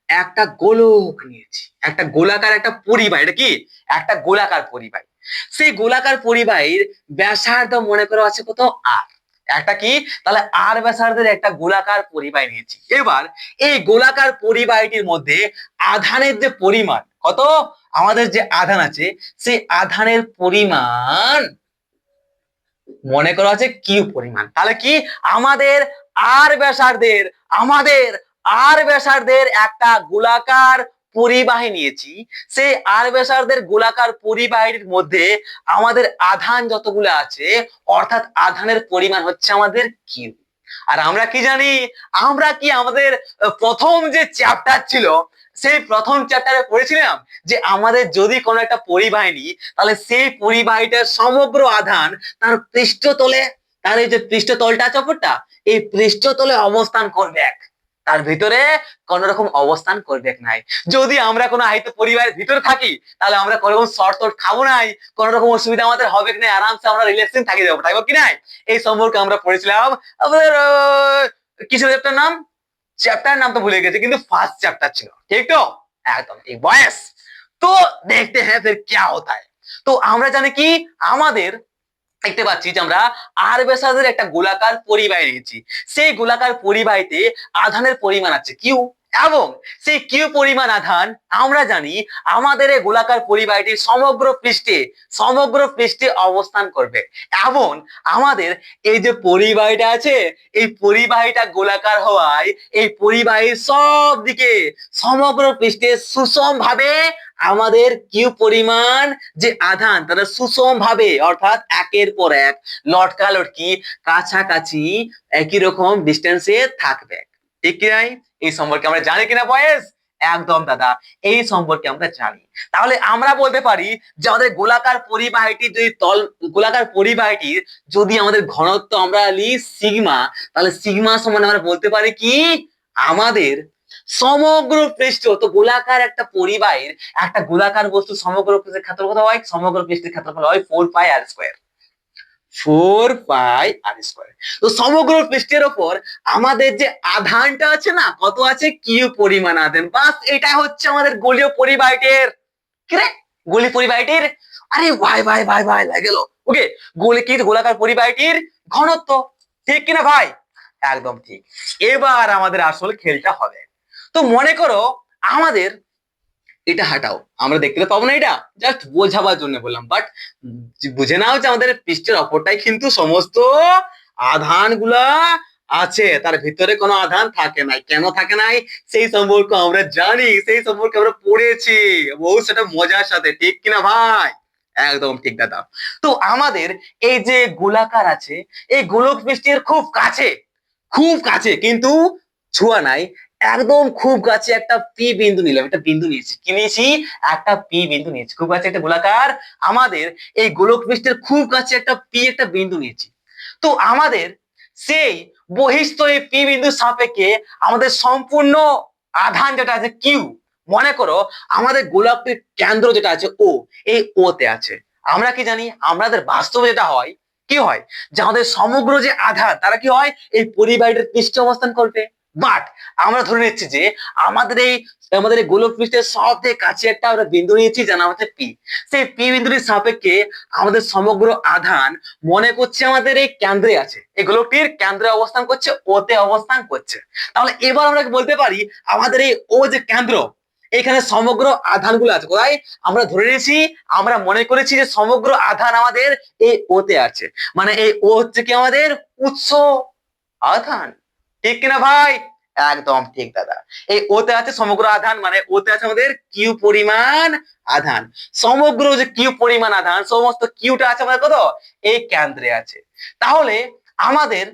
একটা গোলক নিয়েছি, একটা গোলাকার একটা পরিবাহী, এটা কি একটা গোলাকার পরিবাহী। সেই গোলাকার পরিবাহীর ব্যাসার্ধ মনে করো আছে কত, আর। একটা কি, তাহলে আর ব্যাসার্ধের একটা গোলাকার পরিবাহী নিয়েছি। এবার এই গোলাকার পরিবাহীটির মধ্যে আধানের যে পরিমাণ কত, আমাদের যে আধান আছে সেই আধানের পরিমাণ মনে করা আছে কিউ পরিমাণ। তাহলে কি, আমাদের আর ব্যাসার্ধের, আমাদের আর ব্যাসার্ধের একটা গোলাকার পরিবাহী নিয়েছি, সেই আর ব্যাসার্ধের গোলাকার পরিবাহীর মধ্যে আমাদের আধান যতগুলো আছে, অর্থাৎ আধানের পরিমাণ হচ্ছে আমাদের কিউ। আর আমরা কি জানি, আমরা কি আমাদের প্রথম যে চ্যাপ্টার ছিল, সেই প্রথম চ্যাপ্টারে পড়েছিলাম যে আমাদের যদি কোনো একটা পরিবাহী নিই, তাহলে সেই পরিবাহীটার সমগ্র আধান তার পৃষ্ঠতলে, তার এই যে পৃষ্ঠতলটা আছে ওপরটা, এই পৃষ্ঠতলে অবস্থান করবে, তার ভিতরে কোন রকম অবস্থান করবে নাই। যদি আমরা কোনো আহিত পরিবারের ভিতরে থাকি, তাহলে আমরা কোনো রকম শর্ট টর্ট খাবো নাই, কোন রকম অসুবিধা আমাদের হবে না, আরামসে আমরা রিলেশন থাকি যাবো, তাই কি নাই? এই সম্পর্কে আমরা পড়েছিলাম আমাদের কিসের চ্যাপ্টার নাম, চ্যাপ্টার নাম তো ভুলে গেছে, কিন্তু ফার্স্ট চ্যাপ্টার ছিল, ঠিক তো? একদম ঠিক বয়েস। তো দেখতে হ্যাঁ ফির क्या होता है। তো আমরা জানি কি, আমাদের দেখতে পাচ্ছি যে আমরা আর ব্যাসার্ধের একটা গোলাকার পরিবাহী নিয়েছি, সেই গোলাকার পরিবাহীতে আধানের পরিমাণ আছে কিউ, এবং সেই কিউ পরিমাণ আধান আমরা জানি আমাদের এই গোলাকার পরিবাহীটি সমগ্র পৃষ্ঠে অবস্থান করবে। এবং আমাদের এই যে পরিবাহীটা আছে, এই পরিবাহীটা গোলাকার হওয়ায় এই পরিবাহীর সব দিকে সমগ্র পৃষ্ঠে সুষম ভাবে আমাদের কিউ পরিমাণ যে আধান তারা সুষম ভাবে, অর্থাৎ একের পর এক লটকালটকি কাছাকাছি একই রকম ডিস্টেন্সে থাকবে, ঠিক কি নাই? এই সম্পর্কে আমরা জানি কিনা বয়েস? একদম দাদা, এই সম্পর্কে আমরা জানি। তাহলে আমরা বলতে পারি যে আমাদের গোলাকার পরিবাহীটির যদি গোলাকার পরিবাহীটির যদি আমাদের ঘনত্ব আমরা নিই সিগমা, তাহলে সিগমা সমান আমরা বলতে পারি কি, আমাদের সমগ্র পৃষ্ঠ, তো গোলাকার একটা পরিবাহীর, একটা গোলাকার বস্তু সমগ্র পৃষ্ঠের ক্ষেত্রফল কত হয়, সমগ্র পৃষ্ঠের ক্ষেত্রফল হয় 4πr²। 4πr²। তো সমগ্র পৃষ্ঠের উপর আমাদের যে আধানটা আছে না, কত আছে, কিউ পরিমাণ আধান। বাস এটা হচ্ছে আমাদের গোলীয় পরিবাহীটির কি রে, গোলীয় পরিবাহীটির, আরে ভাই ভাই ভাই ভাই লাগে গেল। ওকে, গোলাকার পরিবাহীটির ঘনত্ব, ঠিক কিনা ভাই? একদম ঠিক। এবার আমাদের আসল খেলটা হবে। তো মনে করো আমাদের এটা হাঁটাও, আমরা দেখতে পাবো না, এটা জাস্ট বোঝাবার জন্য বললাম, বাট বুঝে নাও যে আমাদের পৃষ্ঠের অপরটাই কিন্তু সমস্ত আধান গুলা আছে, তার ভিতরে কোনো আধান থাকে নাই। কেন থাকে নাই সেই সম্পর্ক আমরা জানি, সেই সম্পর্কে আমরা পড়েছি বহু সেটা মজার সাথে, ঠিক কিনা ভাই? একদম ঠিক দাদা। তো আমাদের এই যে গোলাকার আছে, এই গোলক পৃষ্ঠের খুব কাছে, খুব কাছে কিন্তু ছোঁয়া নাই, একদম খুব কাছে একটা পি বিন্দু নিলাম, একটা বিন্দু নিয়েছি, কি নিয়েছি, একটা পি বিন্দু নিয়েছি, খুব কাছে একটা গোলাকার, আমাদের এই গোলক পৃষ্ঠের খুব কাছে একটা বিন্দু নিয়েছি। তো আমাদের সেই বহিস্থ এই পি বিন্দুর সাপেক্ষে আমাদের সম্পূর্ণ আধান যেটা আছে কিউ, মনে করো আমাদের গোলকের কেন্দ্র যেটা আছে ও, এই ও তে আছে। আমরা কি জানি, আমাদের বাস্তবে যেটা হয়, কি হয় যে আমাদের সমগ্র যে আধান তারা কি হয়, এই পরিবাহীটার পৃষ্ঠে অবস্থান করবে, বাট আমরা ধরে নিচ্ছি যে আমাদের এই গোলক পৃষ্ঠের সব থেকে কাছে একটা আমরা বিন্দু নিয়েছি যার নাম হচ্ছে পি। সেই পি বিন্দুটির সাপেক্ষে আমাদের সমগ্র আধান মনে করছে আমাদের এই কেন্দ্রে আছে, এই গোলকটির কেন্দ্রে অবস্থান করছে, ওতে অবস্থান করছে। তাহলে এবার আমরা বলতে পারি আমাদের এই ও যে কেন্দ্র, এখানে সমগ্র আধানগুলো আছে কোথায়, আমরা ধরে নিয়েছি, আমরা মনে করেছি যে সমগ্র আধান আমাদের এই ওতে আছে, মানে এই ও হচ্ছে কি আমাদের উৎস আধান, ঠিক কিনা ভাই? একদম ঠিক দাদা। এই ওতে আছে সমগ্র আধান, মানে ওতে আছে আমাদের কিউ পরিমাণ আধান। সমগ্র যে কিউ পরিমাণ আধান, সমস্ত কিউটা আছে আমাদের কত, এই কেন্দ্রে আছে। তাহলে আমাদের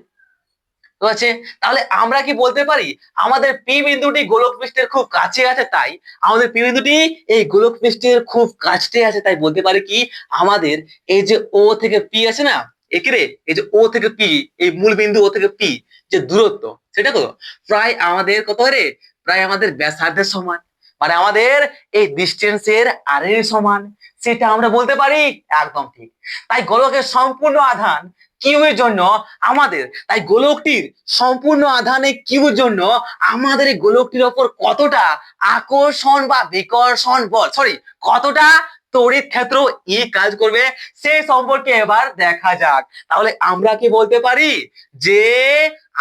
আছে, তাহলে আমরা কি বলতে পারি আমাদের পি বিন্দুটি গোলক পৃষ্ঠের খুব কাছে আছে, তাই আমাদের পি বিন্দুটি এই গোলক পৃষ্ঠের খুব কাছে আছে, তাই বলতে পারি কি আমাদের এই যে ও থেকে পি আছে না, একেরে এই যে ও থেকে পি, এই মূল বিন্দু ও থেকে পি যে দূরত্ব, সেটা কত, প্রায় আমাদের কত রে, প্রায় আমাদের ব্যাসার্ধের সমান, মানে আমাদের এই ডিস্টেন্সের আর এর সমান, সেটা আমরা বলতে পারি। একদম ঠিক। তাই গোলকের সম্পূর্ণ আধান কিউ এর জন্য আমাদের, তাই গোলকটির সম্পূর্ণ আধানে কিউ এর জন্য আমাদের এই গোলকটির ওপর কতটা আকর্ষণ বা বিকর্ষণ বল, সরি, কতটা তড়িৎ ক্ষেত্র ই কাজ করবে সেই সম্পর্কে এবার দেখা যাক। তাহলে আমরা কি বলতে পারি যে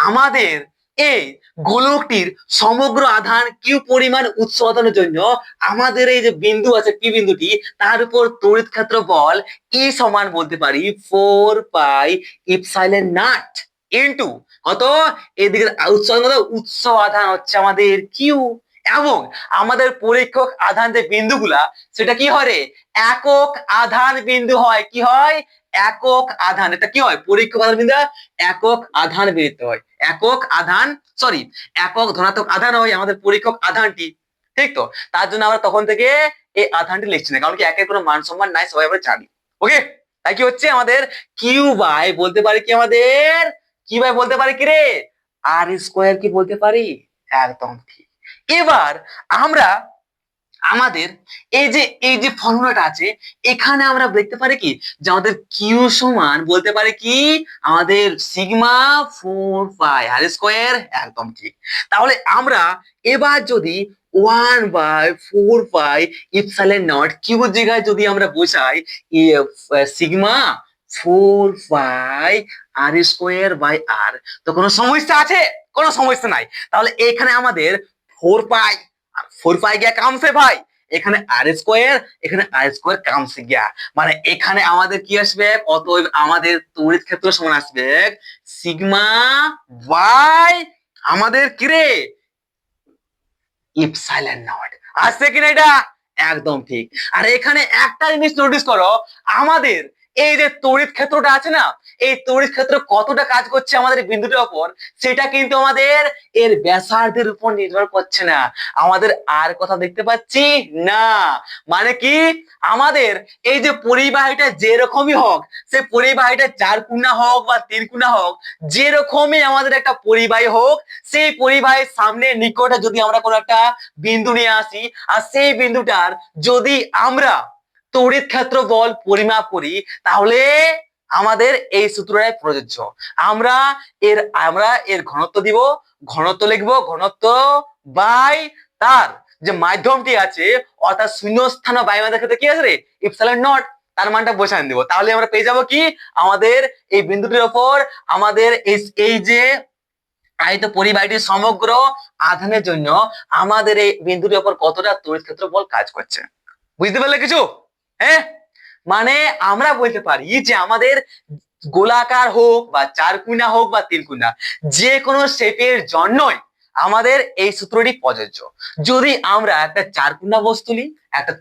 আমাদের এই গোলকটির সমগ্র আধান কিউ পরিমাণ উৎপাদনের জন্য আমাদের এই যে বিন্দু আছে পি বিন্দুটি, তার উপর তড়িৎ ক্ষেত্র বল ই সমান বলতে পারি 4 পাই ইপসাইলন নট ইনটু কত, এদিকে উৎস আধান হচ্ছে আমাদের কিউ, এবং আমাদের পরীক্ষক আধান যে বিন্দুগুলা সেটা কি হয় রে, একক আধান বিন্দু হয়। কি হয়, একক আধান। এটা কি হয়, পরীক্ষক আধান বিন্দু একক আধান বিন্দু হয়, একক আধান, সরি, একক ধনাত্মক আধান হয় আমাদের পরীক্ষক আধানটি, ঠিক তো? তার জন্য আমরা তখন থেকে এই আধানটি লিখছি না, কারণ কি একের কোনো মান সম্মান নাই, সবাই আমরা জানি। ওকে, তাই কি হচ্ছে আমাদের কিউ বাই বলতে পারি কি, আমাদের কি বাই বলতে পারি কি রে, আর স্কোয়ার কি বলতে পারি। একদম ঠিক। এবার আমরা আমাদের এই যে ফর্মুলাটা আছে, এখানে আমরা দেখতে পারি কি যে আমাদের কিউ সমান বলতে পারি কি আমাদের সিগমা 4 পাই আর স্কোয়ার। একদম ঠিক। তাহলে আমরা এবার যদি 1/4 পাই ইপসাইলন নট কিউর জায়গায় যদি আমরা বসাই sigma 4 pi r square by r, তো কোনো সমস্যা আছে? কোনো সমস্যা নাই। তাহলে এখানে আমাদের 4 পাই, 4 পাই গিয়া কামছে ভাই, এখানে আর স্কোয়ার, এখানে আর স্কোয়ার কামছে গিয়া, মানে এখানে আমাদের কি আসবে, অতএব আমাদের তড়িৎ ক্ষেত্র সমান আসবে সিগমা বাই আমাদের কি রে, ইপসাইলন নট। আসছে কিনা এটা? একদম ঠিক। আর এখানে একটা জিনিস নোটিস করো, আমাদের এই যে তড়িৎ ক্ষেত্রটা আছে না, এই তড়িৎ ক্ষেত্র কতটা কাজ করছে আমাদের বিন্দুটার উপর, সেটা কিন্তু আমাদের এর ব্যাসার্ধের উপর নির্ভর করছে না। আমাদের আর কথা দেখতে পাচ্ছি না, মানে কি আমাদের এই যে পরিবাহীটা যেরকমই হোক, সে পরিবাহীটা 4 কোণা হোক বা 3 কোণা হোক, যেরকমই আমাদের একটা পরিবাহী হোক, সেই পরিবাহীর সামনে নিকটে যদি আমরা কোনো একটা বিন্দু নিয়ে আসি, আর সেই বিন্দুটার যদি আমরা তড়িৎ ক্ষেত্র বল পরিমাপ করি, তাহলে আমাদের এই সূত্রটাই প্রযোজ্য। আমরা এর ঘনত্ব দিব, ঘনত্ব লিখবো, ঘনত্ব বাই তার যে মাধ্যমটি আছে, অর্থাৎ শূন্যস্থান বা বায়ুমণ্ডলের ক্ষেত্রে কি আছে রে, ইপসাইলন নট, তার মানটা বসান দিব। তাহলে আমরা পেয়ে যাব কি, আমাদের এই বিন্দুটির ওপর আমাদের এই যে আহিত পরিবাহীটির সমগ্র আধানের জন্য আমাদের এই বিন্দুটির উপর কতটা তড়িৎ ক্ষেত্র বল কাজ করছে। বুঝতে পারলে কিছু? হ্যাঁ, মানে আমরা বলতে পারি যে আমাদের গোলাকার হোক বা 4 কোণা হোক বা 3 কোণা, যে কোনো শেপের জন্যই আমাদের এই সূত্রটি প্রযোজ্য। যদি আমরা একটা 4 কোণা বস্তু নিই, একটা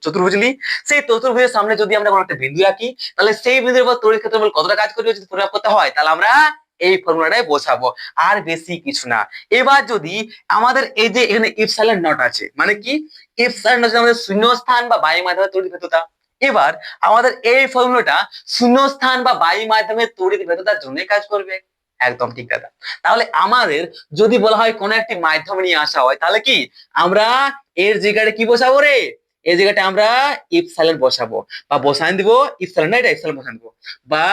চতুর্ভুজ নিই, সেই চতুর্ভুজের সামনে যদি আমরা কোনো একটা বিন্দু আঁকি, তাহলে সেই বিন্দুর উপর তড়িৎ ক্ষেত্র বল কতটা কাজ করবে যদি পরিমাপ করতে হয়, তাহলে আমরা এই ফর্মুলাটাই বসাবো, আর বেশি কিছু না। এবার যদি আমাদের এই যে এখানে ইপসাইলন নট আছে, মানে কি ইপসাইলন নট আমাদের শূন্যস্থান বা বায়ু মাধ্যমে তড়িৎ ভেদ্যতা। এবার আমাদের এই ফর্মুলাটা শূন্যস্থান বা বায়ু মাধ্যমে তড়িৎ ভেদ্যতার জন্য কাজ করবে। একদম ঠিক দাদা। তাহলে আমাদের যদি বলা হয় কোন একটি মাধ্যম নিয়ে আসা হয়, তাহলে কি আমরা এর জায়গাটা কি বসাবো রে, এই জায়গাটা আমরা ইপসাইলন বসাবো, বা বসান দিব ইপসাইলন, না এটা ইপসাইলন বসান দিব, বা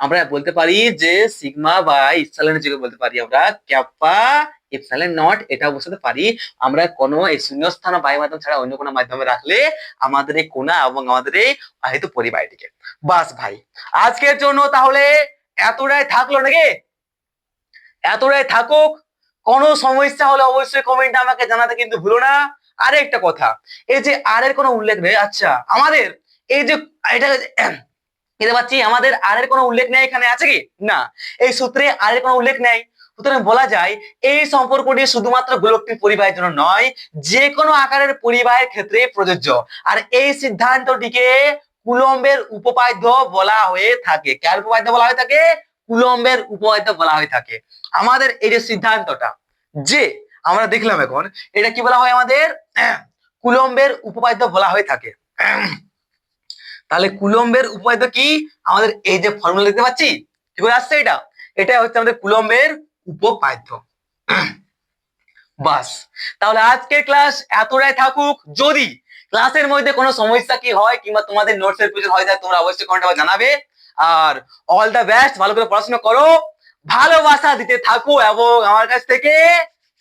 আমরা বলতে পারি যে সিগমা বাই ইপসাইলনের জায়গায় বলতে পারি আমরা ক্যাপা ইপসিলন নট এটা বসাতে পারি আমরা কোনো এই শূন্যস্থান বায়ু মাধ্যম ছাড়া অন্য কোনো মাধ্যমে রাখলে আমাদের এই কোণা এবং আমাদের এই আহিত পরিবাহীটিকে। বাস ভাই, আজকের জন্য তাহলে এতটাই থাকলো নাকি? এতটাই থাকুক। কোনো সমস্যা হলে অবশ্যই কমেন্টে আমাকে জানাতে কিন্তু ভুলো না। আরেকটা কথা, এই যে আর এর কোনো উল্লেখ নেই, আচ্ছা আমাদের এই যে এটা দেখতে পাচ্ছি আমাদের আর এর কোনো উল্লেখ নেই, এখানে আছে কি না? এই সূত্রে আর এর কোনো উল্লেখ নেই, সুতরাং বলা যায় এই সম্পর্কটি শুধুমাত্র গোলকটির পরিবাহের জন্য নয়, যে কোনো আকারের পরিবাহের ক্ষেত্রে প্রযোজ্য। আর এই সিদ্ধান্তটিকে কুলম্বের উপপাদ্য বলা হয়ে থাকে। কার উপপাদ্য বলা হয়ে থাকে? কুলম্বের উপপাদ্য বলা হয়ে থাকে। আমাদের এই যে সিদ্ধান্তটা যে আমরা দেখলাম এখন, এটা কি বলা হয় আমাদের? কুলম্বের উপপাদ্য বলা হয়ে থাকে। তাহলে কুলম্বের উপপাদ্য কি? আমাদের এই যে ফর্মুলা দেখতে পাচ্ছি কি করে আসছে, এটা হচ্ছে আমাদের কুলম্বের উপপাদ্য। বাস, তাহলে আজকের ক্লাস এতটাই থাকুক। যদি ক্লাসের মধ্যে কোনো সমস্যা কি হয় কিংবা তোমাদের নোটসের প্রয়োজন হয় যায়, তোমরা অবশ্যই কমেন্টে জানাবে। আর অল দ্য বেস্ট, ভালো করে পড়াশোনা করো, ভালোবাসা দিতে থাকো এবং আমার কাছ থেকে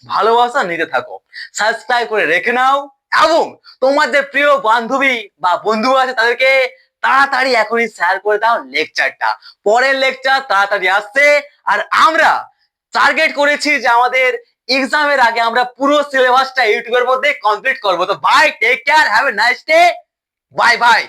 ভালোবাসা নিতে থাকো। সাবস্ক্রাইব করে রেখে নাও এবং তোমাদের প্রিয় বান্ধবী বা বন্ধু আছে তাদেরকে তাড়াতাড়ি এখনই শেয়ার করে দাও লেকচারটা। পরের লেকচার তাড়াতাড়ি আসছে। আর আমরা টার্গেট করেছি যে আমাদের এক্সামের আগে আমরা পুরো সিলেবাসটা ইউটিউবের মধ্যে কমপ্লিট করবো। তো bye, take care, have a nice day, bye by.